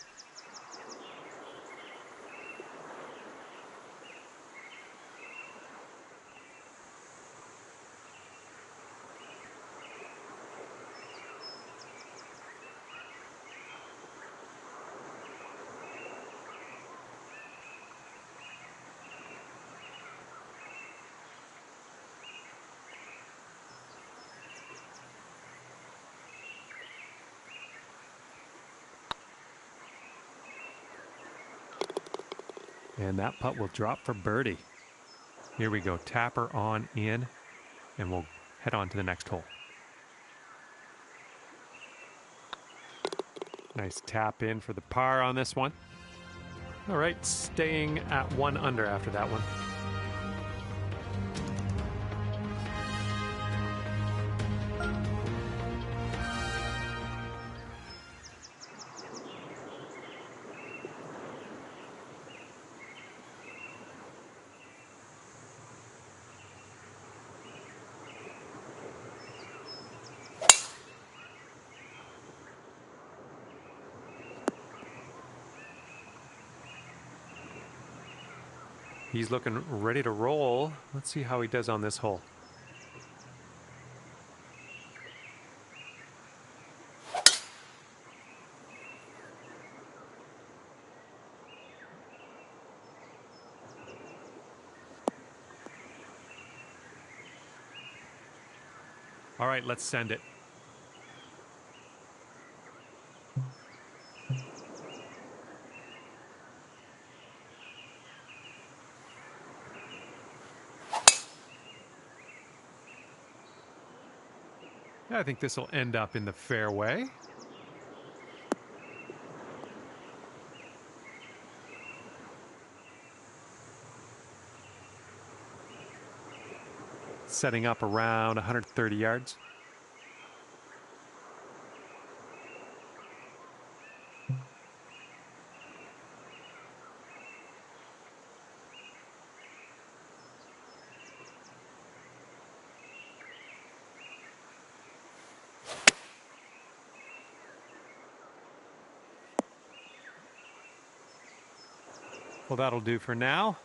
And that putt will drop for birdie. Here we go. Tapper on in, and we'll head on to the next hole. Nice tap in for the par on this one. All right, staying at 1 under after that one. He's looking ready to roll. Let's see how he does on this hole. All right, let's send it. I think this will end up in the fairway. Setting up around 130 yards. Well, that'll do for now.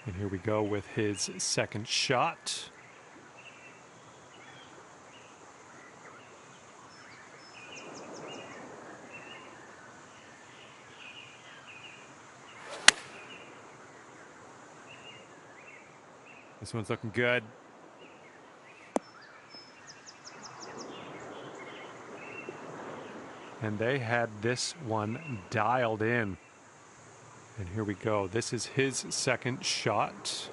And here we go with his second shot. This one's looking good. And they had this one dialed in. And here we go. This is his second shot.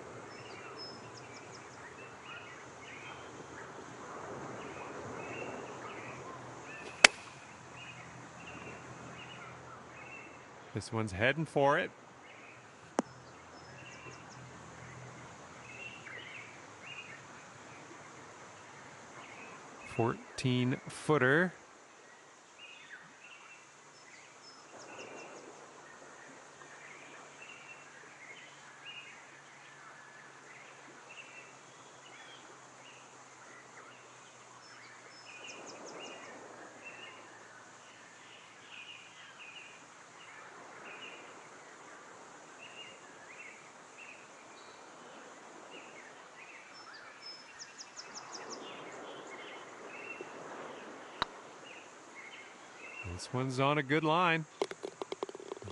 This one's heading for it. "14-footer. This one's on a good line.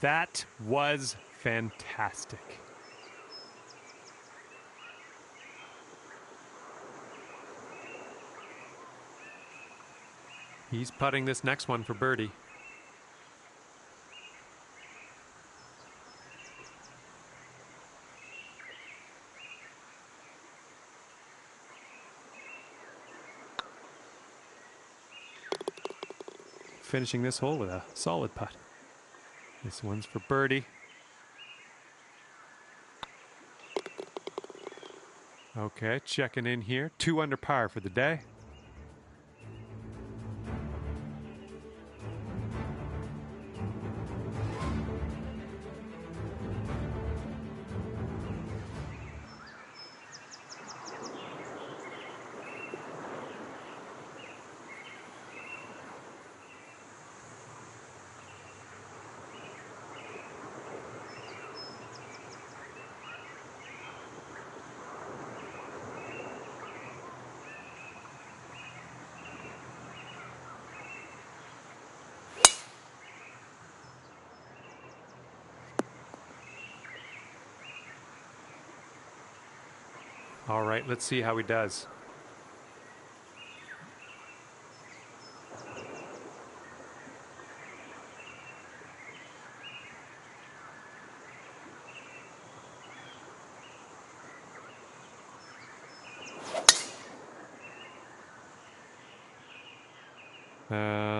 That was fantastic. He's putting this next one for birdie. Finishing this hole with a solid putt. This one's for birdie. Okay, checking in here. 2 under par for the day. All right, let's see how he does.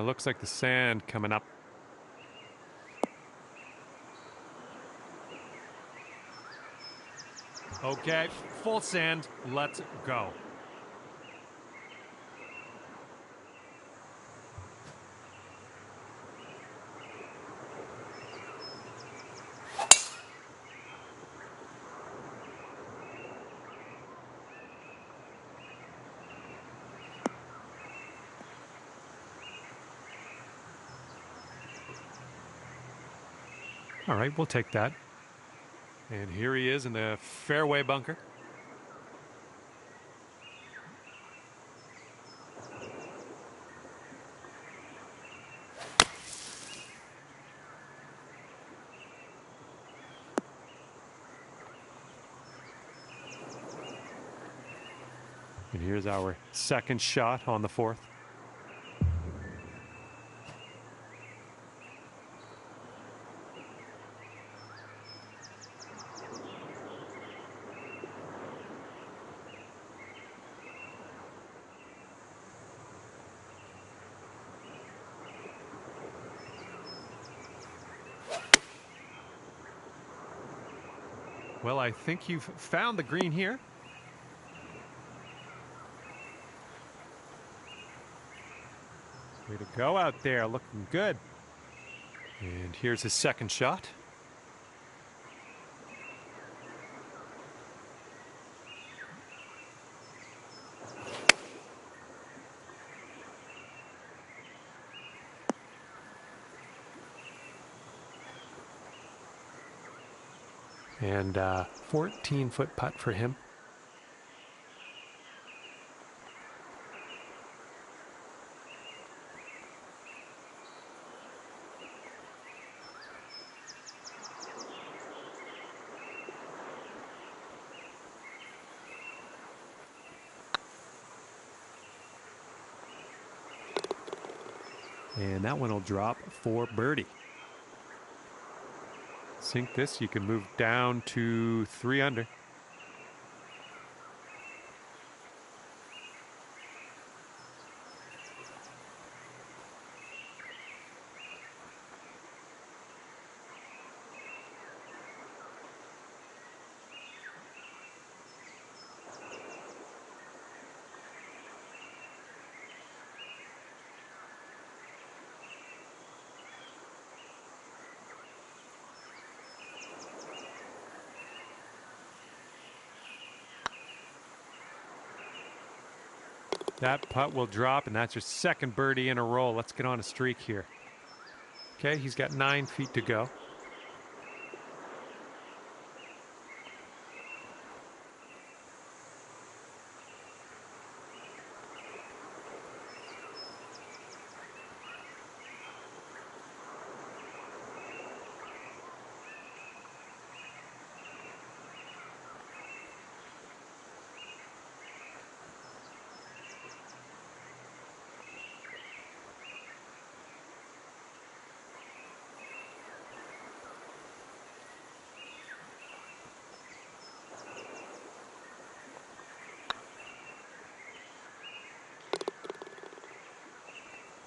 Looks like the sand coming up. Okay, full sand. Let's go. All right, we'll take that. And here he is in the fairway bunker. And here's our second shot on the fourth. Well, I think you've found the green here. Way to go out there, looking good. And here's his second shot. And 14-foot putt for him. And that one will drop for birdie. Sink this, you can move down to 3 under. That putt will drop, and that's your second birdie in a row. Let's get on a streak here. Okay, he's got 9 feet to go.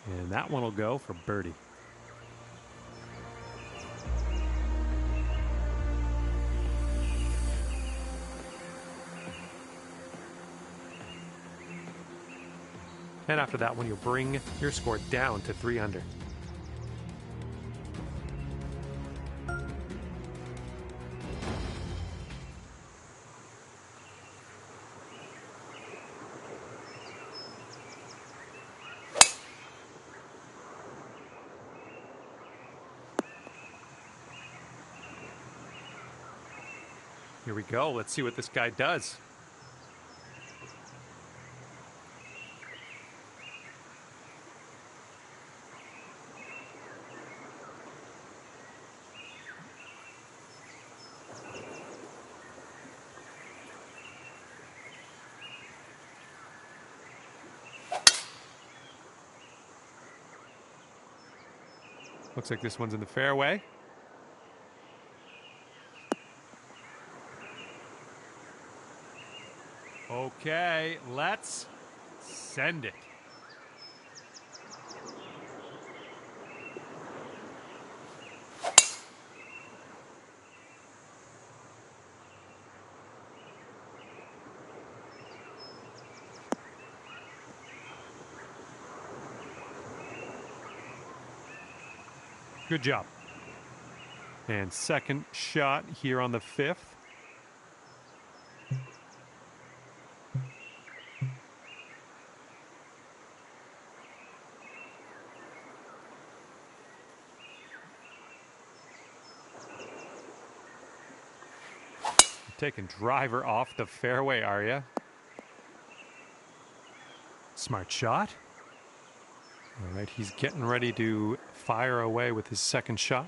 And that one will go for birdie. And after that one, you'll bring your score down to 3 under. Here we go. Let's see what this guy does. Looks like this one's in the fairway. Okay, let's send it. Good job. And second shot here on the 5th. Taking driver off the fairway, are you? Smart shot. All right, he's getting ready to fire away with his second shot.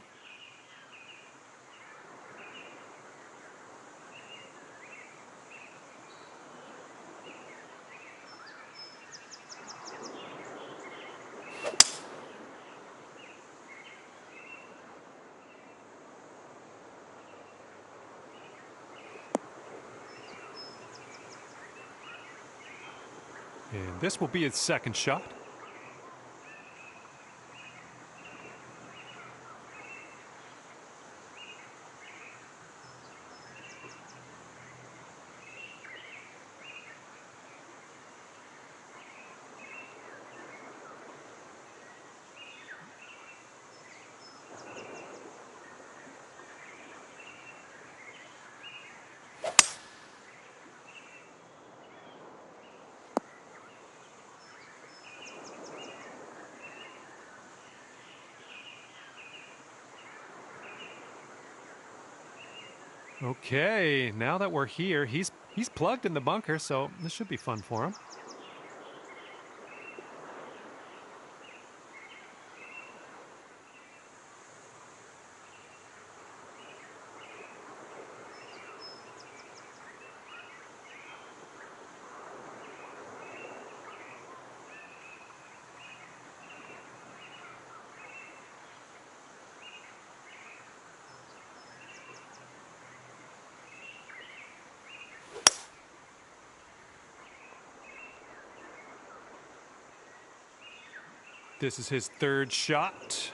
And this will be his second shot. Okay, now that we're here, he's plugged in the bunker, so this should be fun for him. This is his third shot.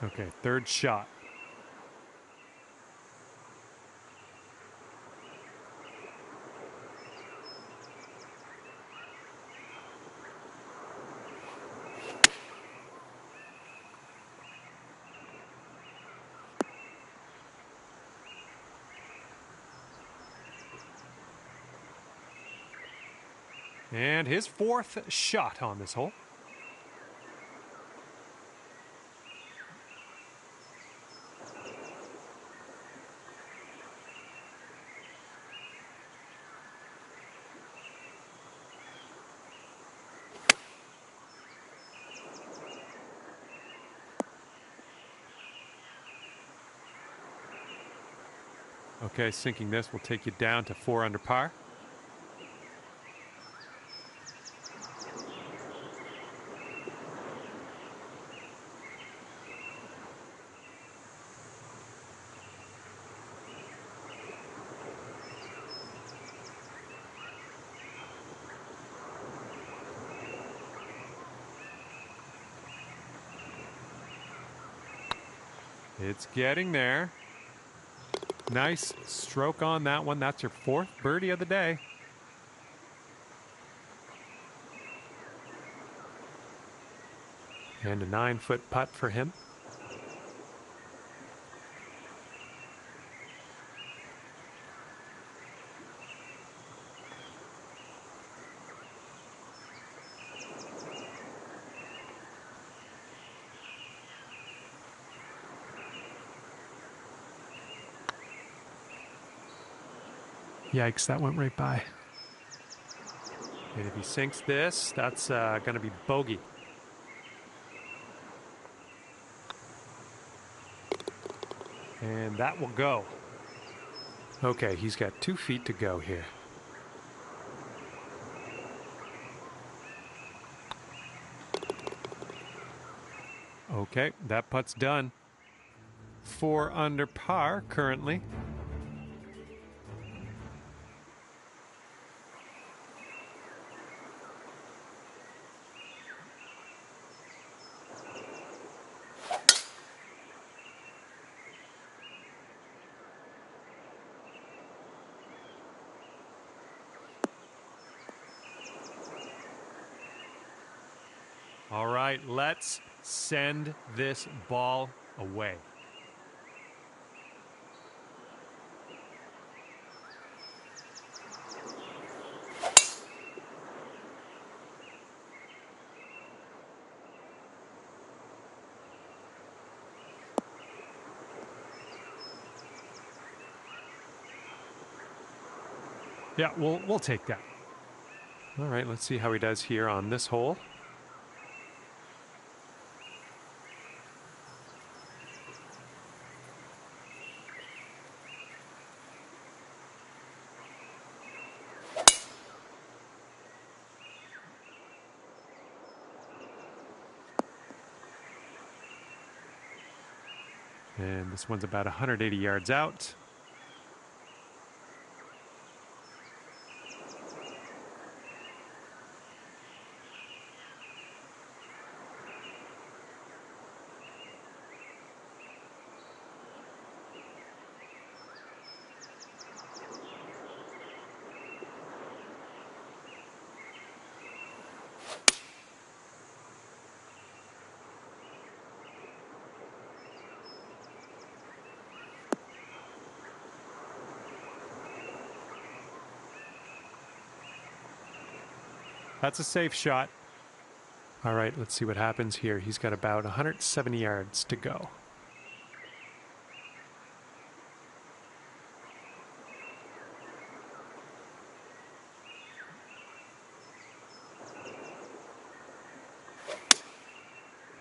Okay, third shot. And his fourth shot on this hole. Okay, sinking this will take you down to 4 under par. It's getting there. Nice stroke on that one. That's your fourth birdie of the day. And a 9-foot putt for him. Yikes, that went right by. And if he sinks this, that's going to be bogey. And that will go. Okay, he's got 2 feet to go here. Okay, that putt's done. 4 under par currently. All right, let's send this ball away. Yeah, we'll take that. All right, let's see how he does here on this hole. And this one's about 180 yards out. That's a safe shot. All right, let's see what happens here. He's got about 170 yards to go.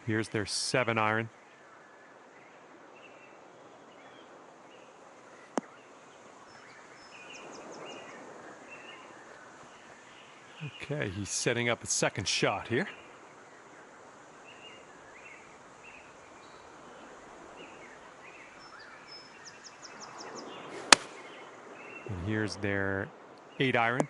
Here's their 7-iron. Okay, he's setting up a second shot here. And here's their 8-iron.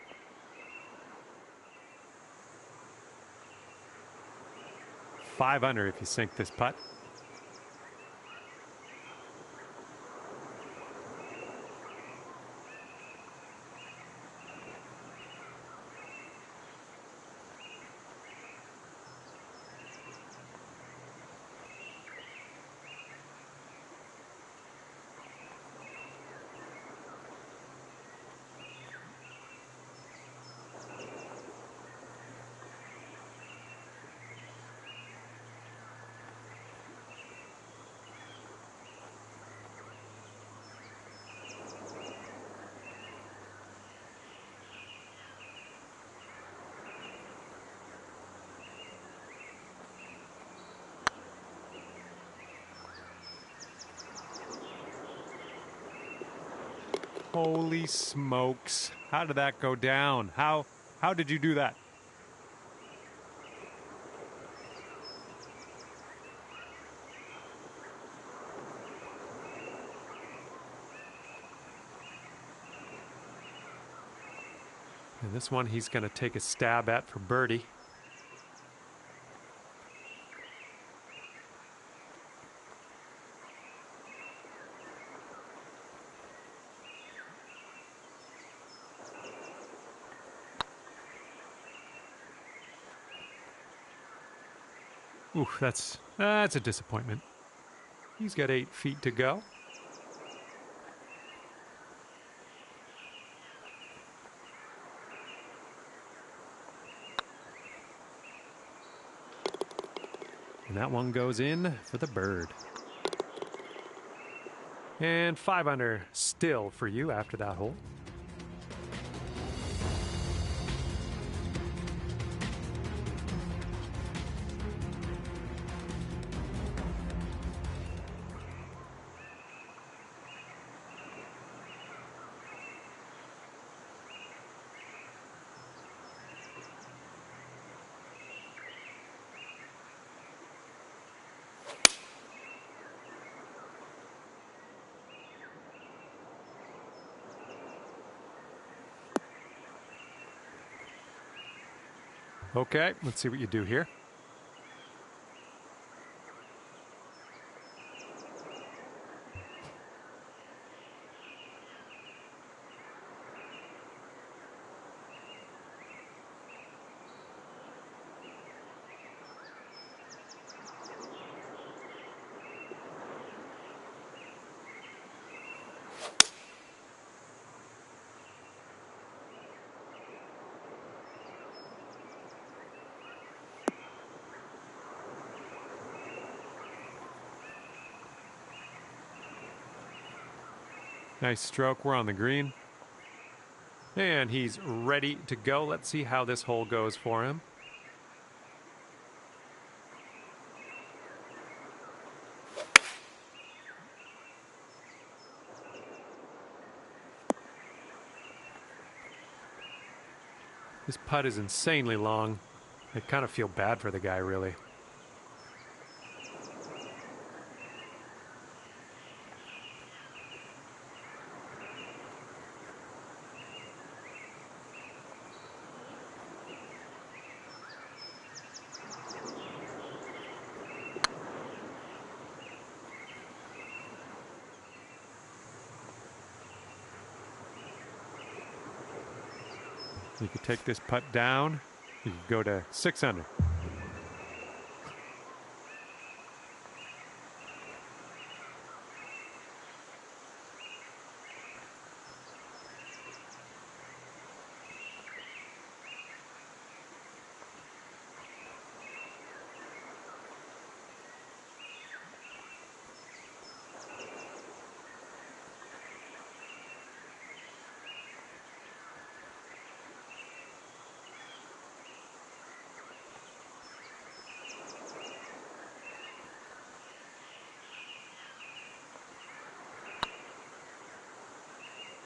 Five under if you sink this putt. Holy smokes. How did that go down? How did you do that? And this one he's going to take a stab at for birdie. Oof, that's a disappointment. He's got 8 feet to go. And that one goes in for the bird. And 5 under still for you after that hole. Okay, let's see what you do here. Nice stroke. We're on the green. And he's ready to go. Let's see how this hole goes for him. This putt is insanely long. I kind of feel bad for the guy, really. You could take this putt down. You could go to 6 under.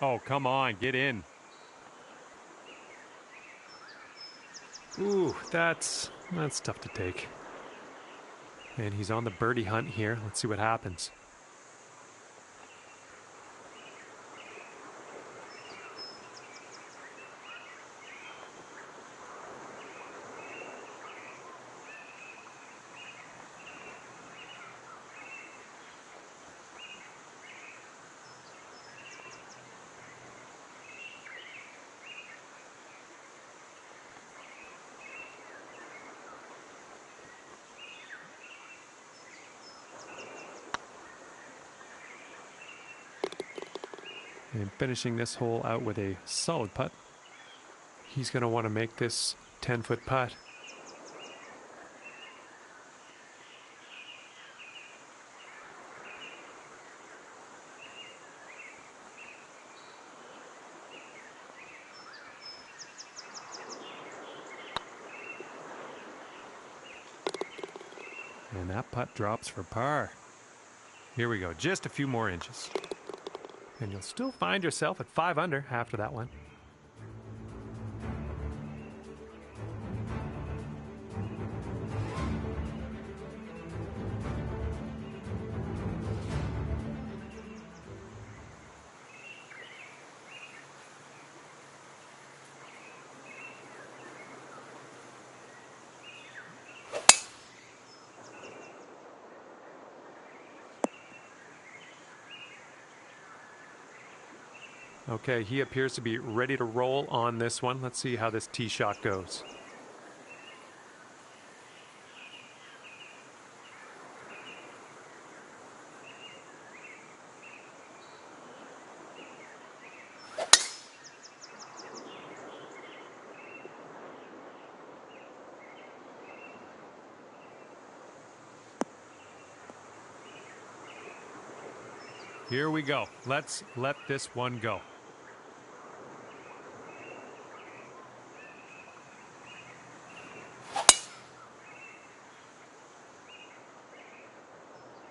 Oh, come on, get in. Ooh, that's tough to take. And he's on the birdie hunt here. Let's see what happens. And finishing this hole out with a solid putt. He's going to want to make this 10-foot putt. And that putt drops for par. Here we go, just a few more inches. And you'll still find yourself at 5 under after that one. Okay, he appears to be ready to roll on this one. Let's see how this tee shot goes. Here we go. Let's let this one go.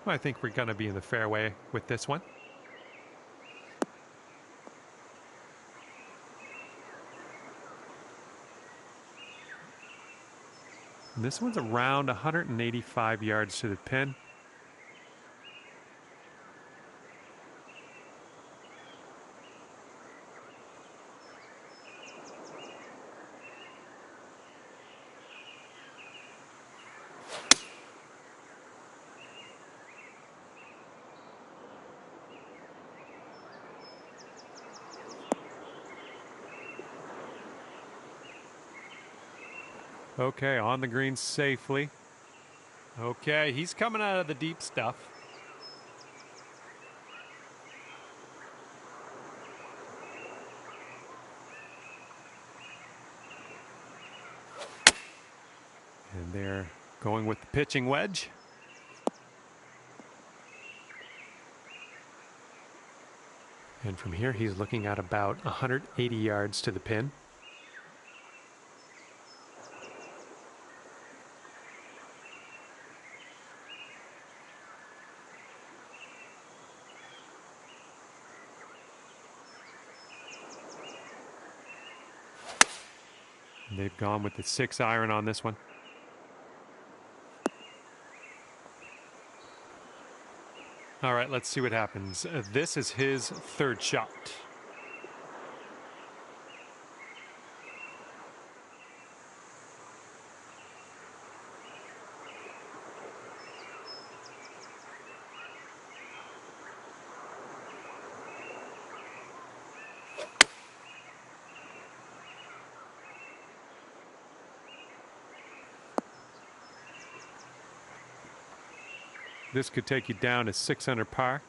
I think we're going to be in the fairway with this one. And this one's around 185 yards to the pin. Okay, on the green safely. Okay, he's coming out of the deep stuff. And they're going with the pitching wedge. And from here, he's looking at about 180 yards to the pin. And they've gone with the 6-iron on this one. All right, let's see what happens. This is his third shot. This could take you down to 6 under par.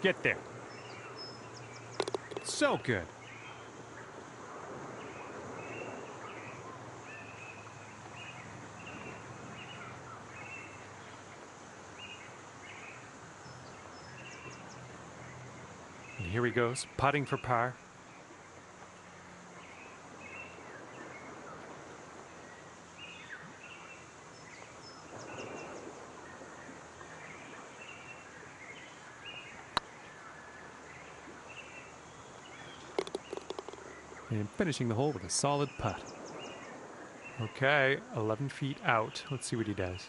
Get there. So good. And here he goes, putting for par. And finishing the hole with a solid putt. Okay, 11 feet out. Let's see what he does.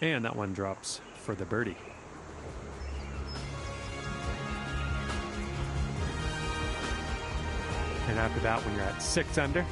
And that one drops for the birdie. And after that, when you're at 6 under,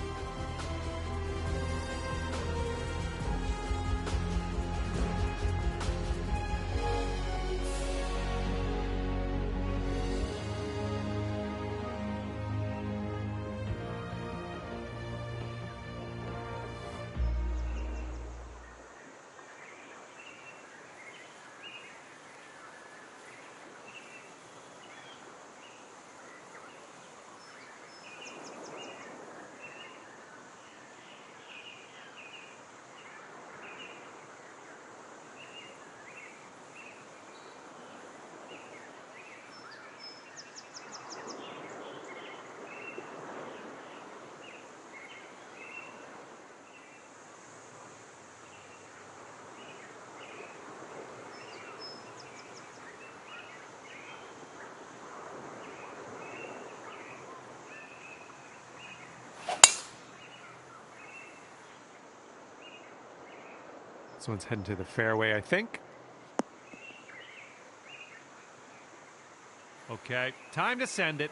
this one's heading to the fairway, I think. Okay, time to send it.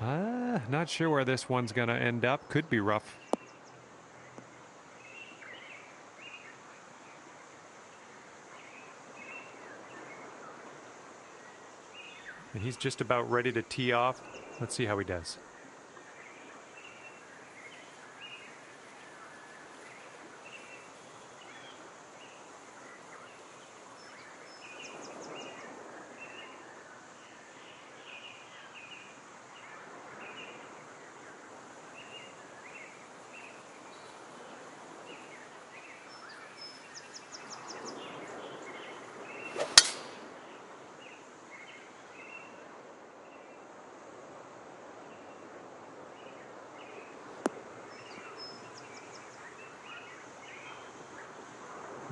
Not sure where this one's going to end up. Could be rough. And he's just about ready to tee off. Let's see how he does.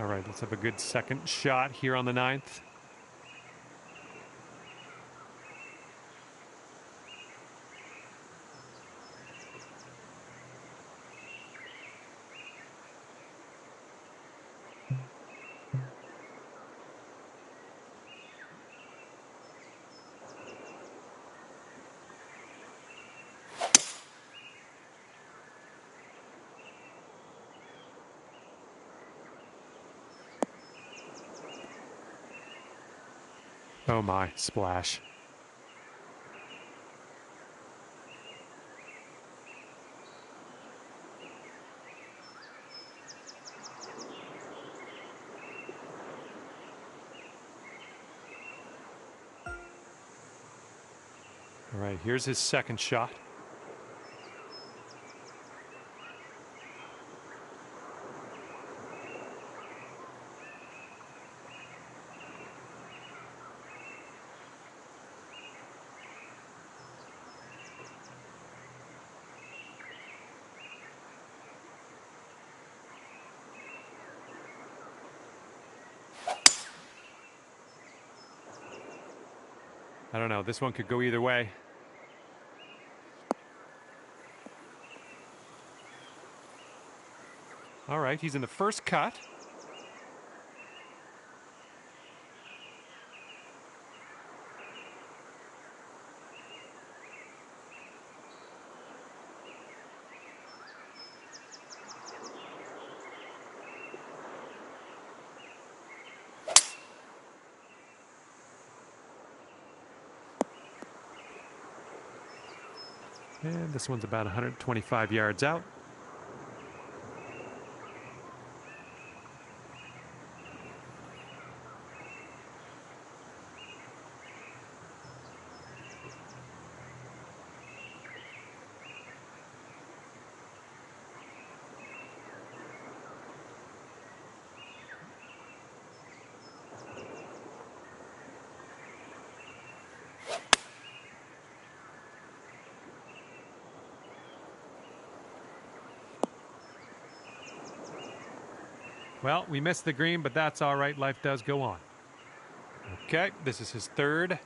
All right, let's have a good second shot here on the 9th. Oh my, splash. All right, here's his second shot. I don't know, this one could go either way. All right, he's in the first cut. And this one's about 125 yards out. Well, we missed the green, but that's all right. Life does go on. Okay, this is his third.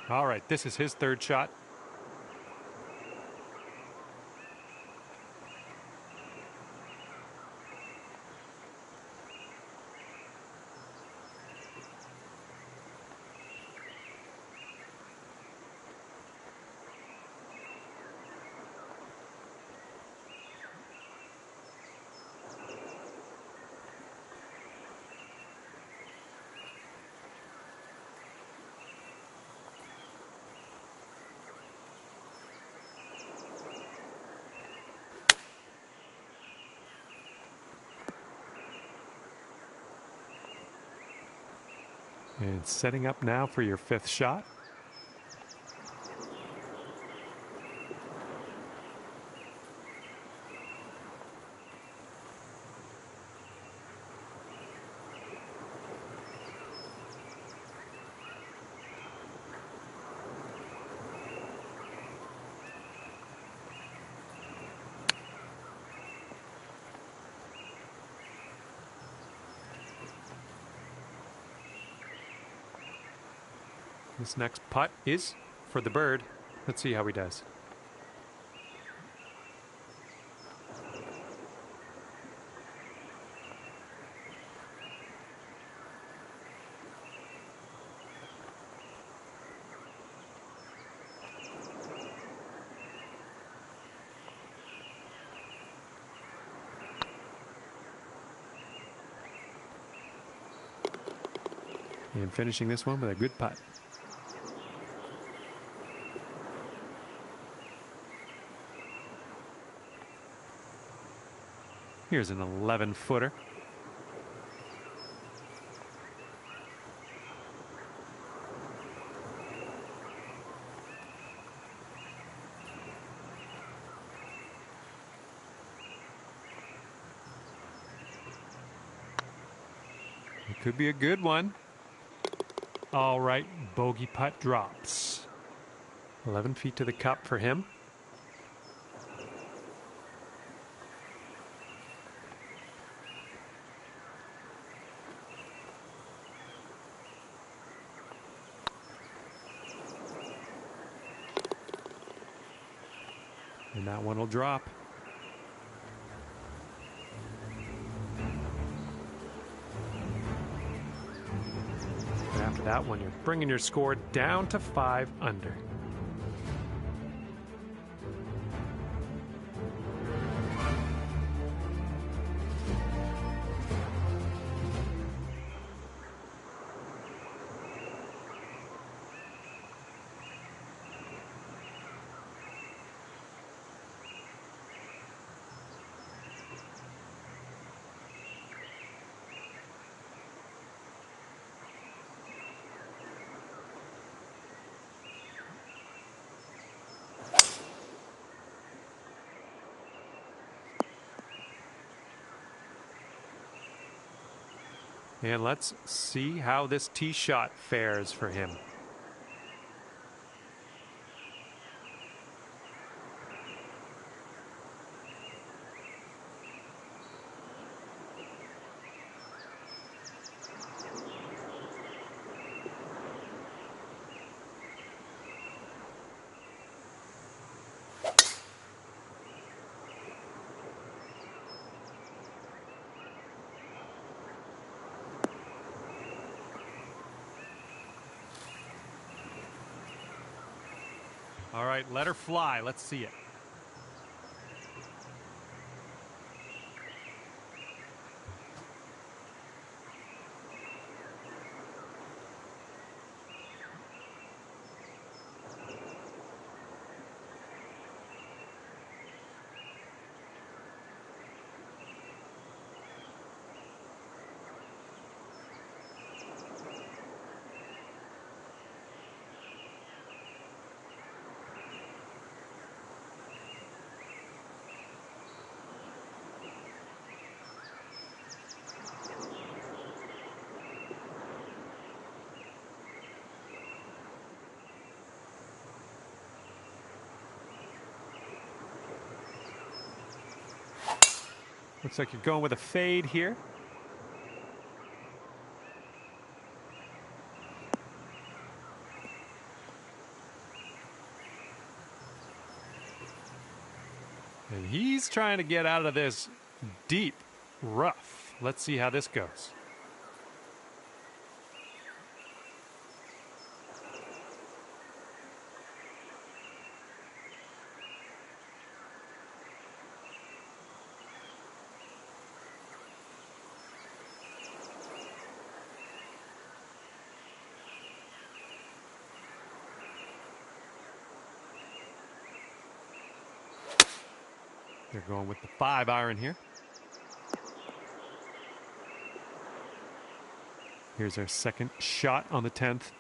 All right, this is his third shot. And setting up now for your fifth shot. This next putt is for the bird. Let's see how he does. And finishing this one with a good putt. Here's an 11-footer. It could be a good one. All right, bogey putt drops. 11 feet to the cup for him. And that one will drop. And after that one, you're bringing your score down to 5 under. And let's see how this tee shot fares for him. All right, let her fly. Let's see it. Looks like you're going with a fade here. And he's trying to get out of this deep rough. Let's see how this goes. They're going with the 5-iron here. Here's our second shot on the 10th.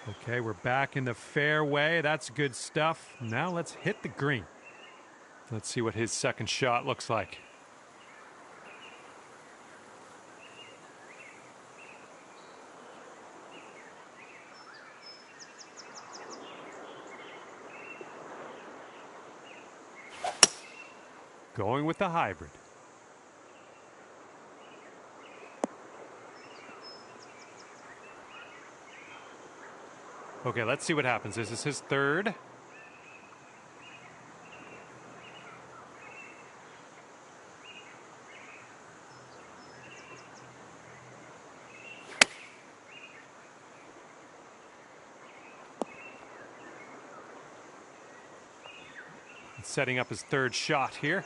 Okay, we're back in the fairway. That's good stuff. Now let's hit the green. Let's see what his second shot looks like. Going with the hybrid. Okay, let's see what happens. This is his third. Setting up his third shot here.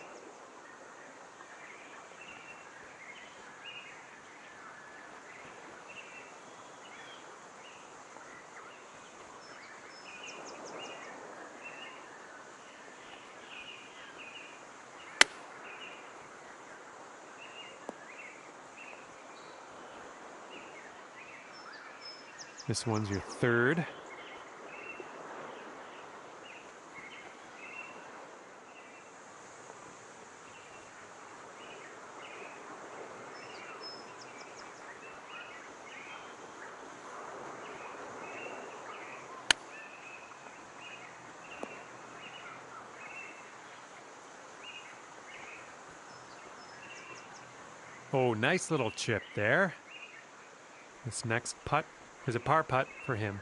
This one's your third. Oh, nice little chip there. This next putt is a par putt for him.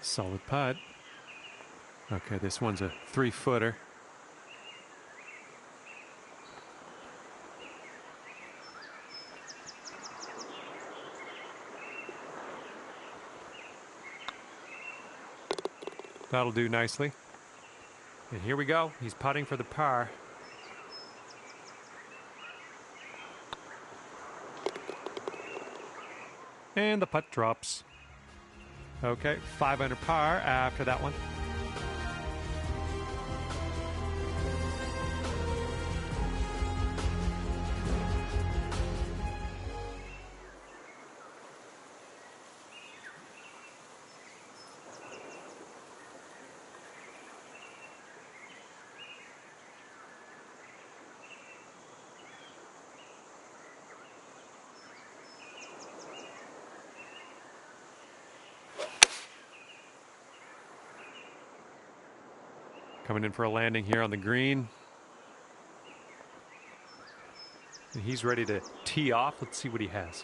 Solid putt. Okay, this one's a 3-footer. That'll do nicely. And here we go. He's putting for the par. And the putt drops. Okay, 5 under par after that one. Coming in for a landing here on the green. And he's ready to tee off. Let's see what he has.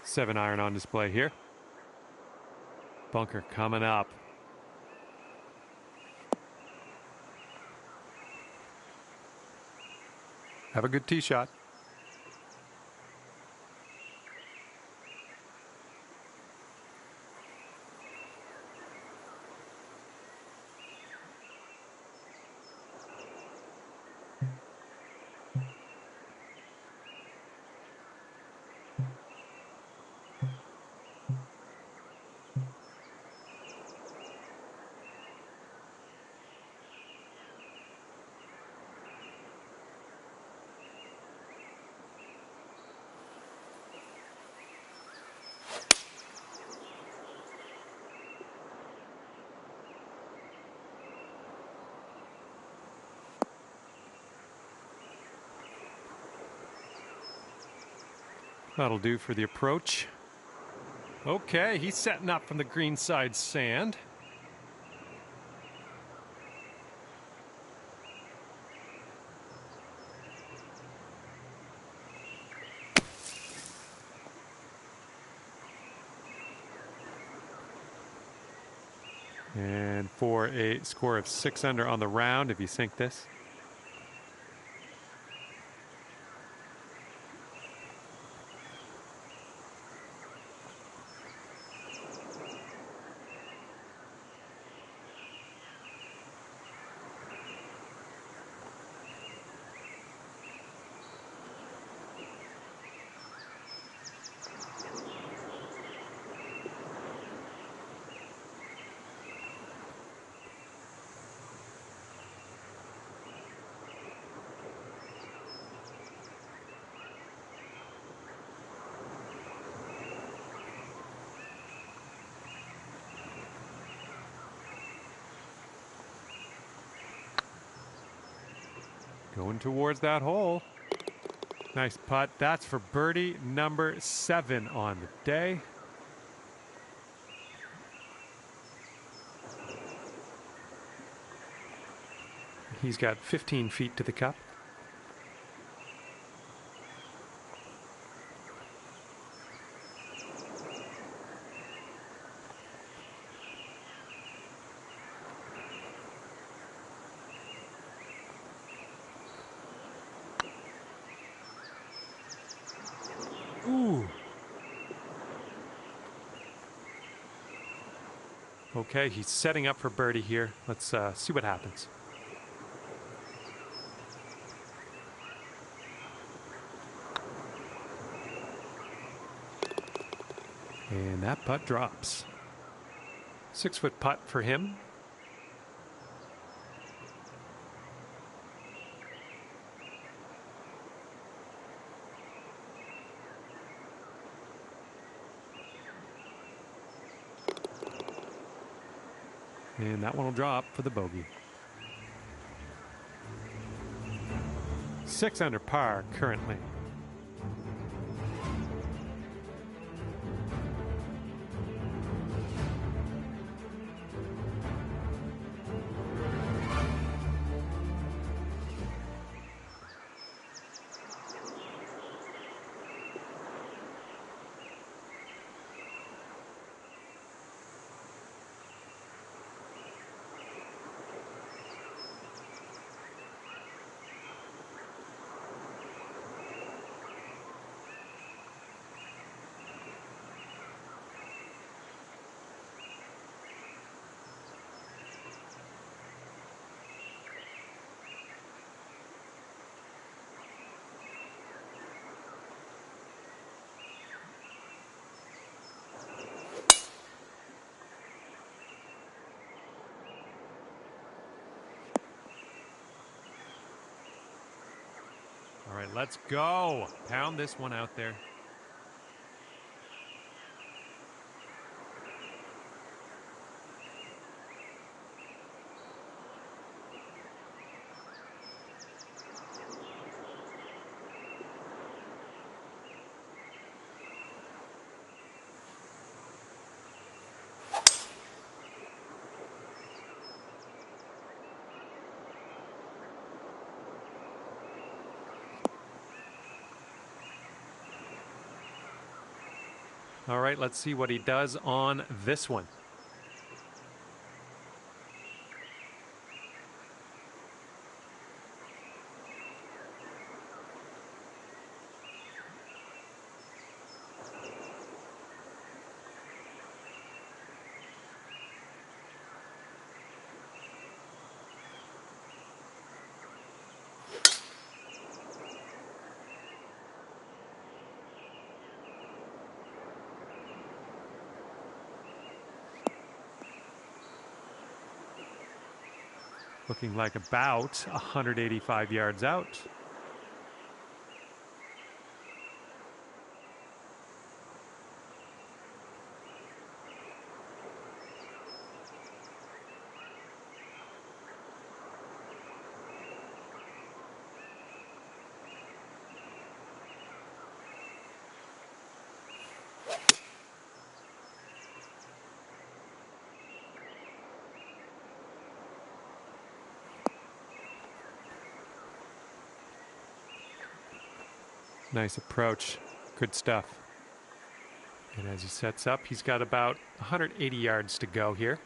Seven iron on display here. Bunker coming up. Have a good tee shot. That'll do for the approach. Okay, he's setting up from the green side sand. And for a score of 6 under on the round, if you sink this. Going towards that hole. Nice putt. That's for birdie number 7 on the day. He's got 15 feet to the cup. Ooh. Okay, he's setting up for birdie here. Let's see what happens. And that putt drops. 6-foot putt for him. And that one will drop for the bogey. 6 under par currently. All right, let's go. Pound this one out there. All right, let's see what he does on this one. Looking like about 185 yards out. Nice approach. Good stuff. And as he sets up, he's got about 180 yards to go here.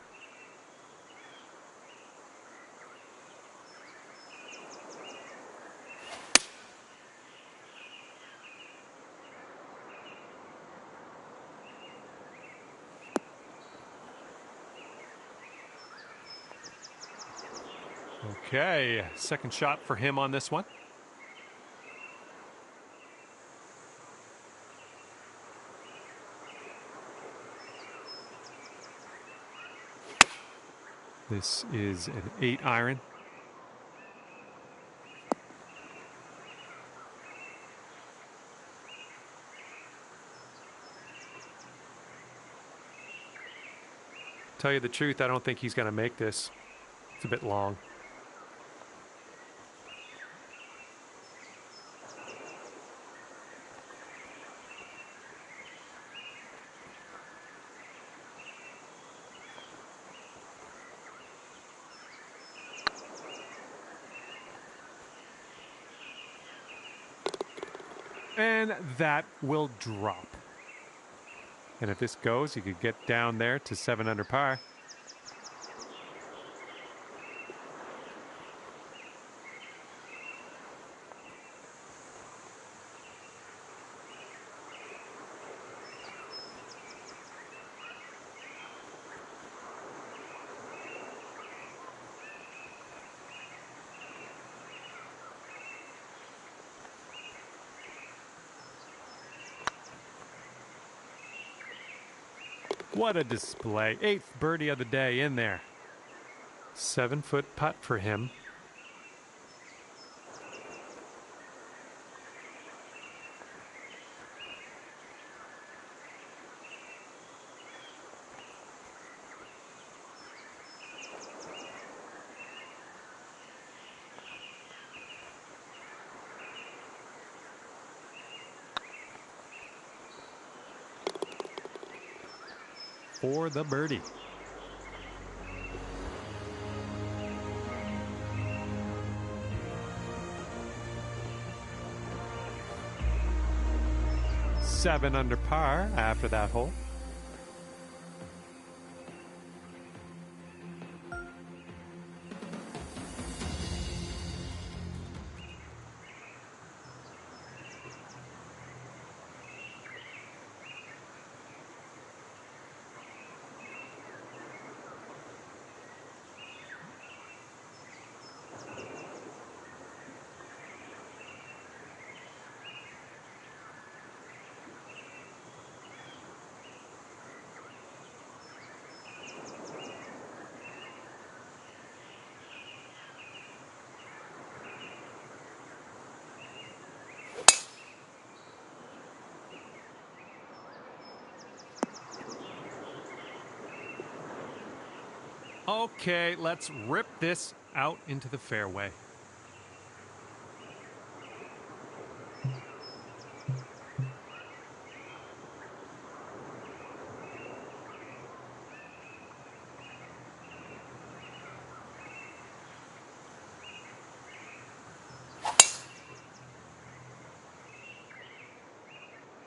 Okay, second shot for him on this one. This is an 8-iron. Tell you the truth, I don't think he's going to make this. It's a bit long. And that will drop. And if this goes, you could get down there to 7 under par. What a display. 8th birdie of the day in there. 7-foot putt for him. For the birdie. Seven under par after that hole. Okay, let's rip this out into the fairway.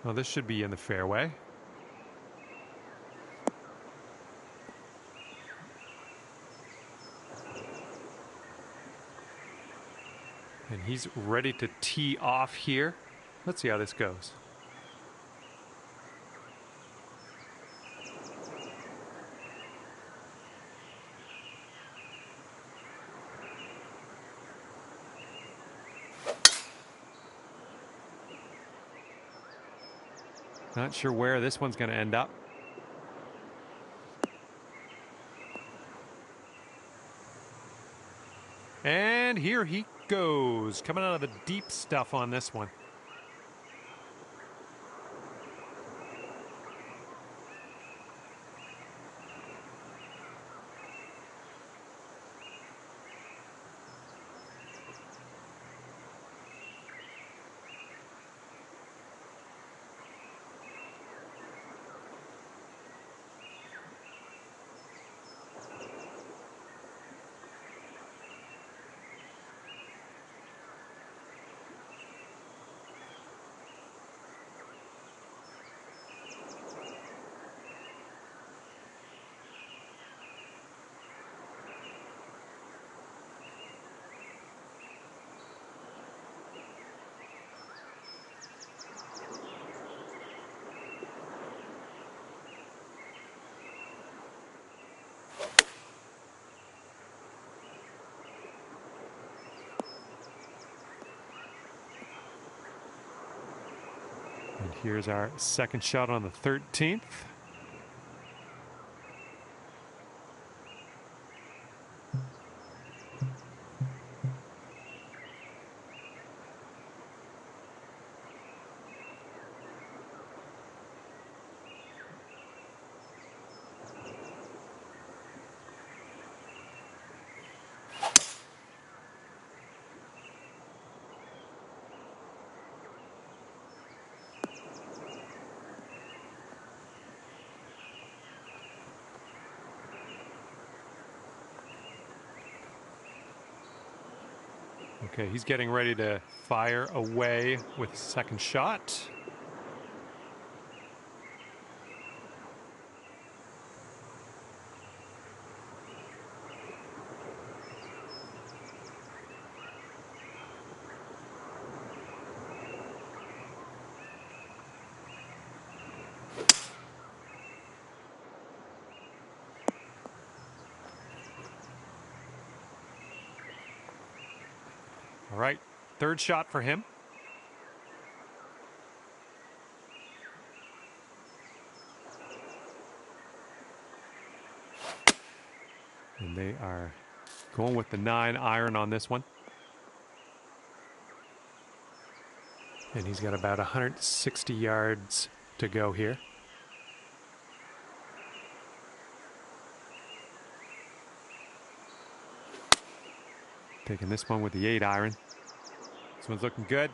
Well, this should be in the fairway. And he's ready to tee off here. Let's see how this goes. Not sure where this one's going to end up. And here he goes, coming out of the deep stuff on this one. And here's our second shot on the 13th. Okay, he's getting ready to fire away with his second shot. All right, third shot for him. And they are going with the 9 iron on this one. And he's got about 160 yards to go here. Taking this one with the 8 iron. This one's looking good.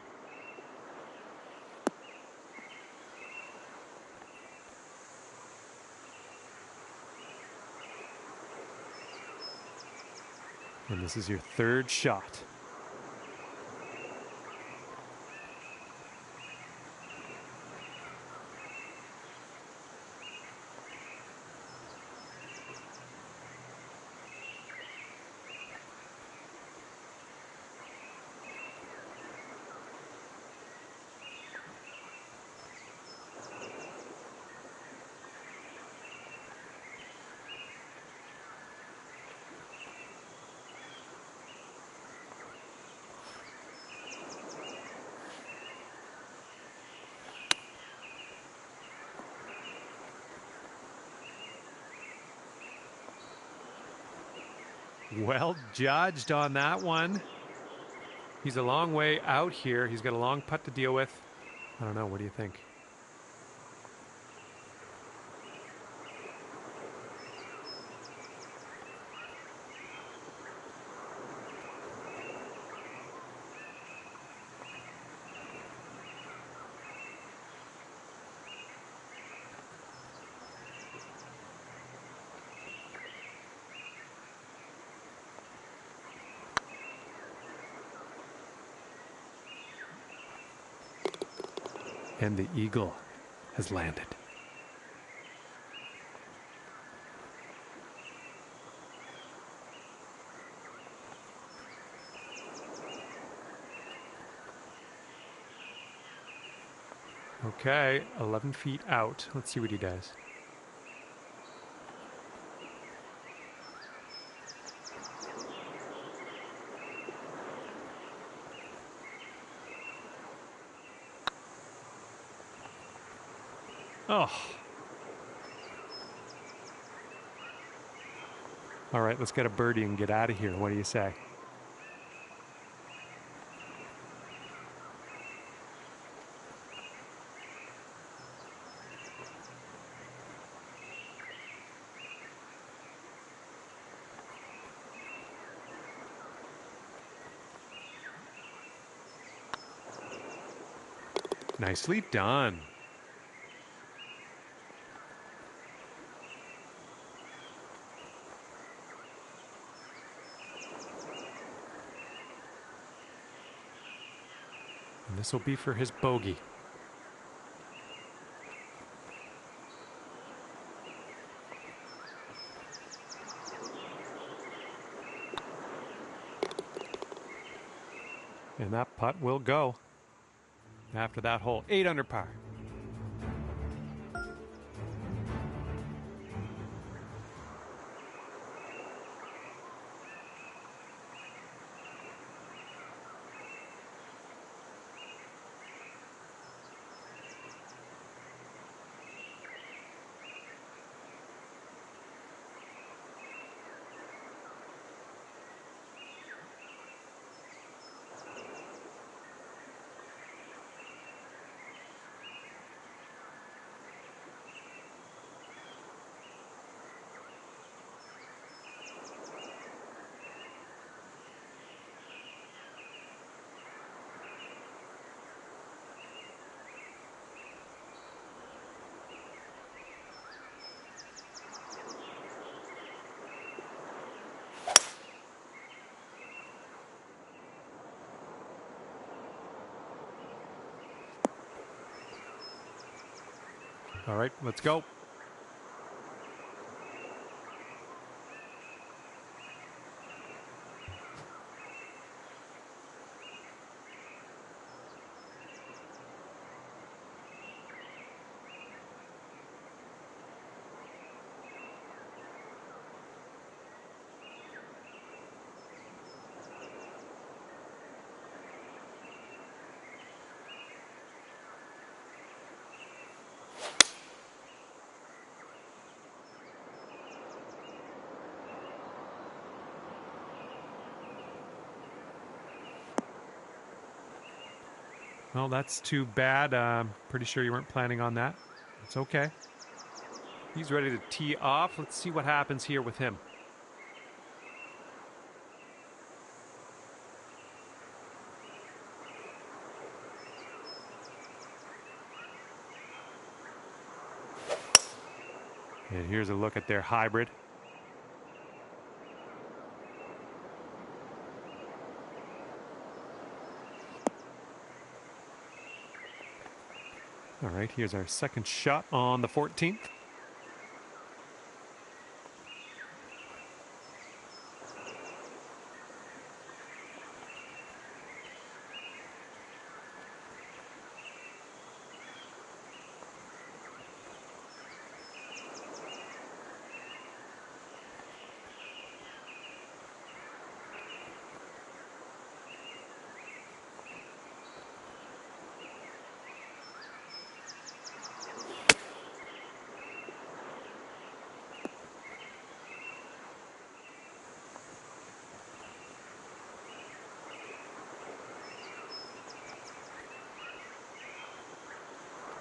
And this is your third shot. Well judged on that one. He's a long way out here. He's got a long putt to deal with. I don't know. What do you think? And the eagle has landed. Okay, 11 feet out. Let's see what he does. Oh. All right, let's get a birdie and get out of here. What do you say? Nicely done. And this will be for his bogey. And that putt will go after that hole. 8 under par. All right, let's go. Well, that's too bad. Pretty sure you weren't planning on that. It's okay. He's ready to tee off. Let's see what happens here with him. And here's a look at their hybrid. All right, here's our second shot on the 14th.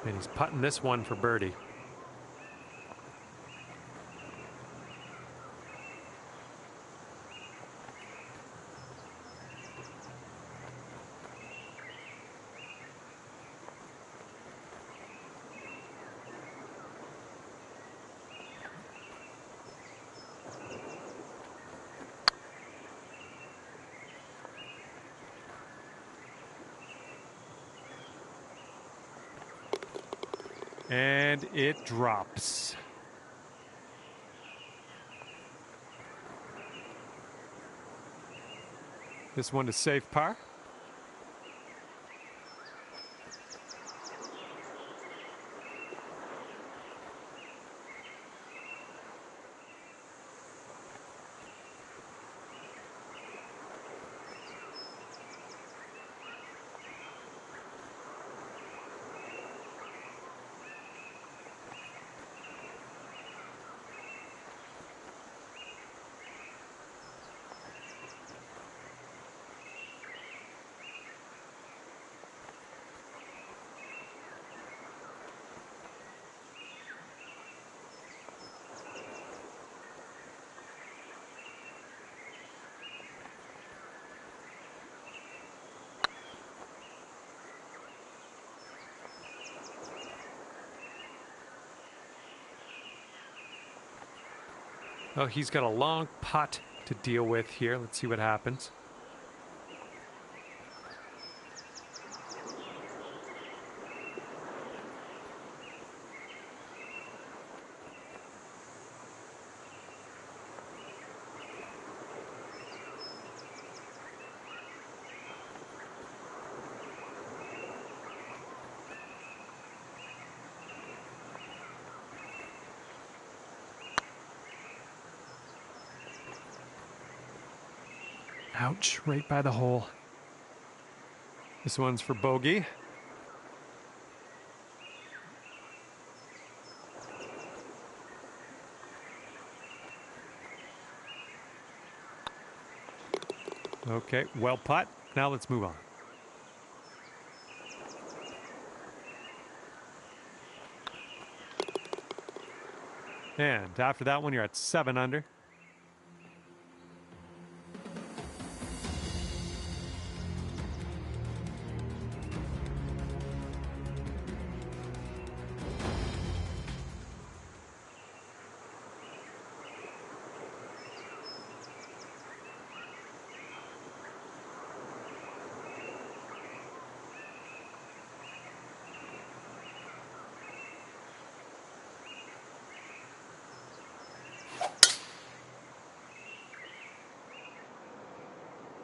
And he's putting this one for birdie. And it drops. This one to safe par. Oh, he's got a long putt to deal with here. Let's see what happens. Ouch, right by the hole. This one's for bogey. Okay, well putt. Now let's move on. And after that one, you're at 7 under.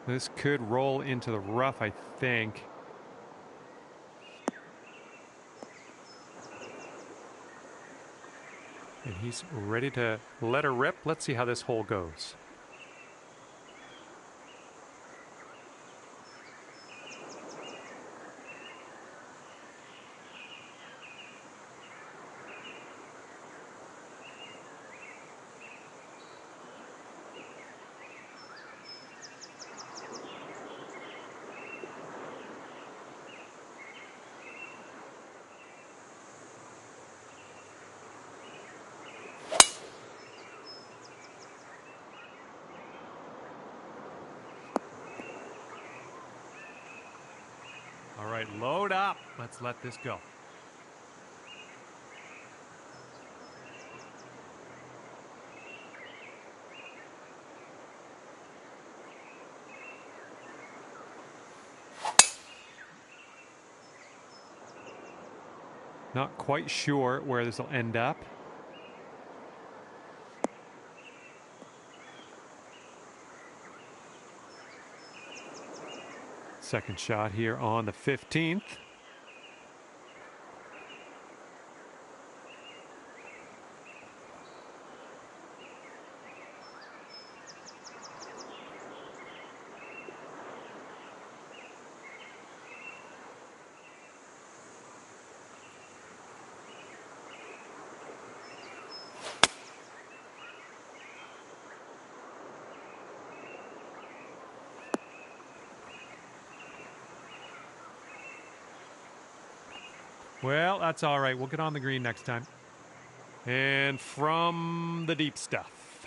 This could roll into the rough, I think. And he's ready to let her rip. Let's see how this hole goes. All right, load up. Let's let this go. Not quite sure where this will end up. Second shot here on the 15th. Well, that's all right. We'll get on the green next time. And from the deep stuff.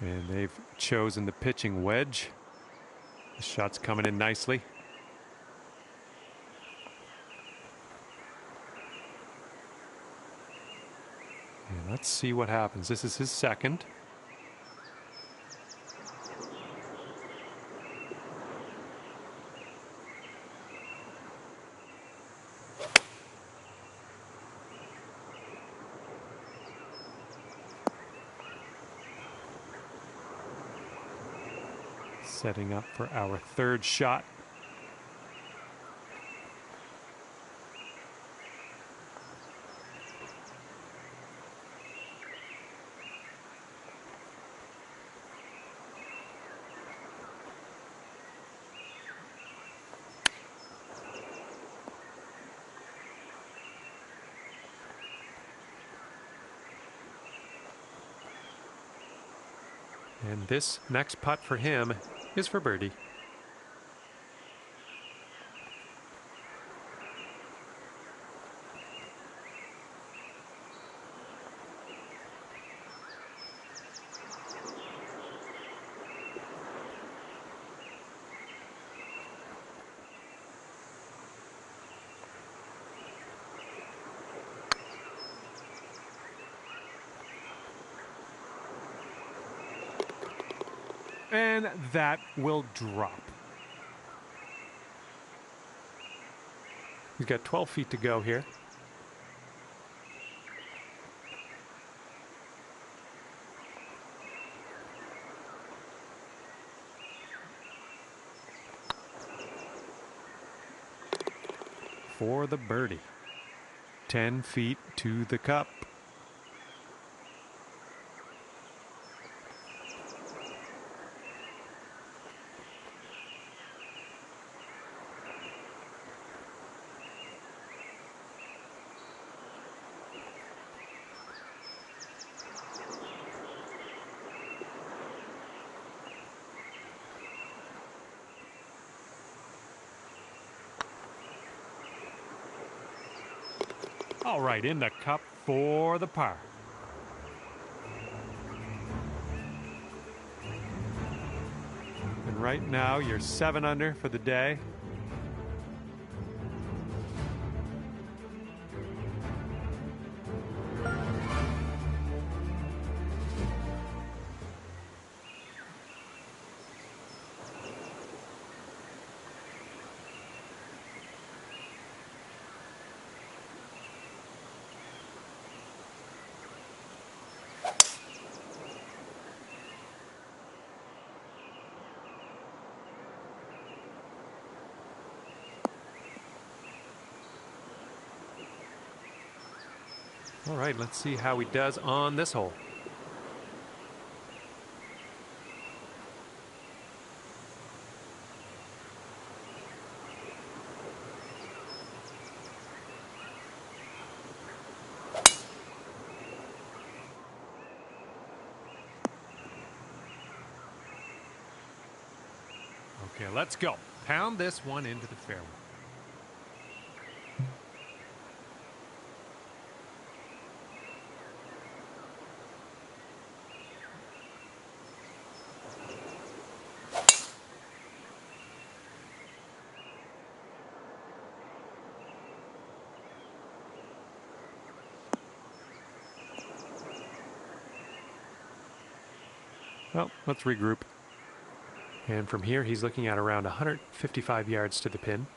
And they've chosen the pitching wedge. The shot's coming in nicely. Let's see what happens. This is his second. Setting up for our third shot. And this next putt for him is for birdie. And that will drop. He's got 12 feet to go here. For the birdie. 10 feet to the cup. All right, in the cup for the par. And right now, you're 7 under for the day. All right, let's see how he does on this hole. Okay, let's go. Pound this one into the fairway. Well, let's regroup. And from here, he's looking at around 155 yards to the pin.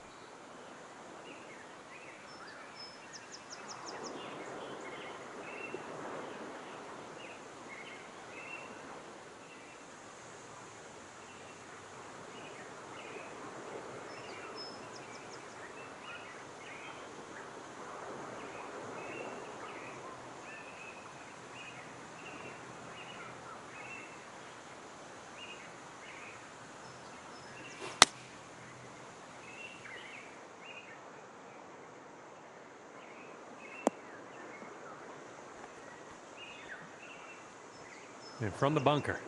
And from the bunker,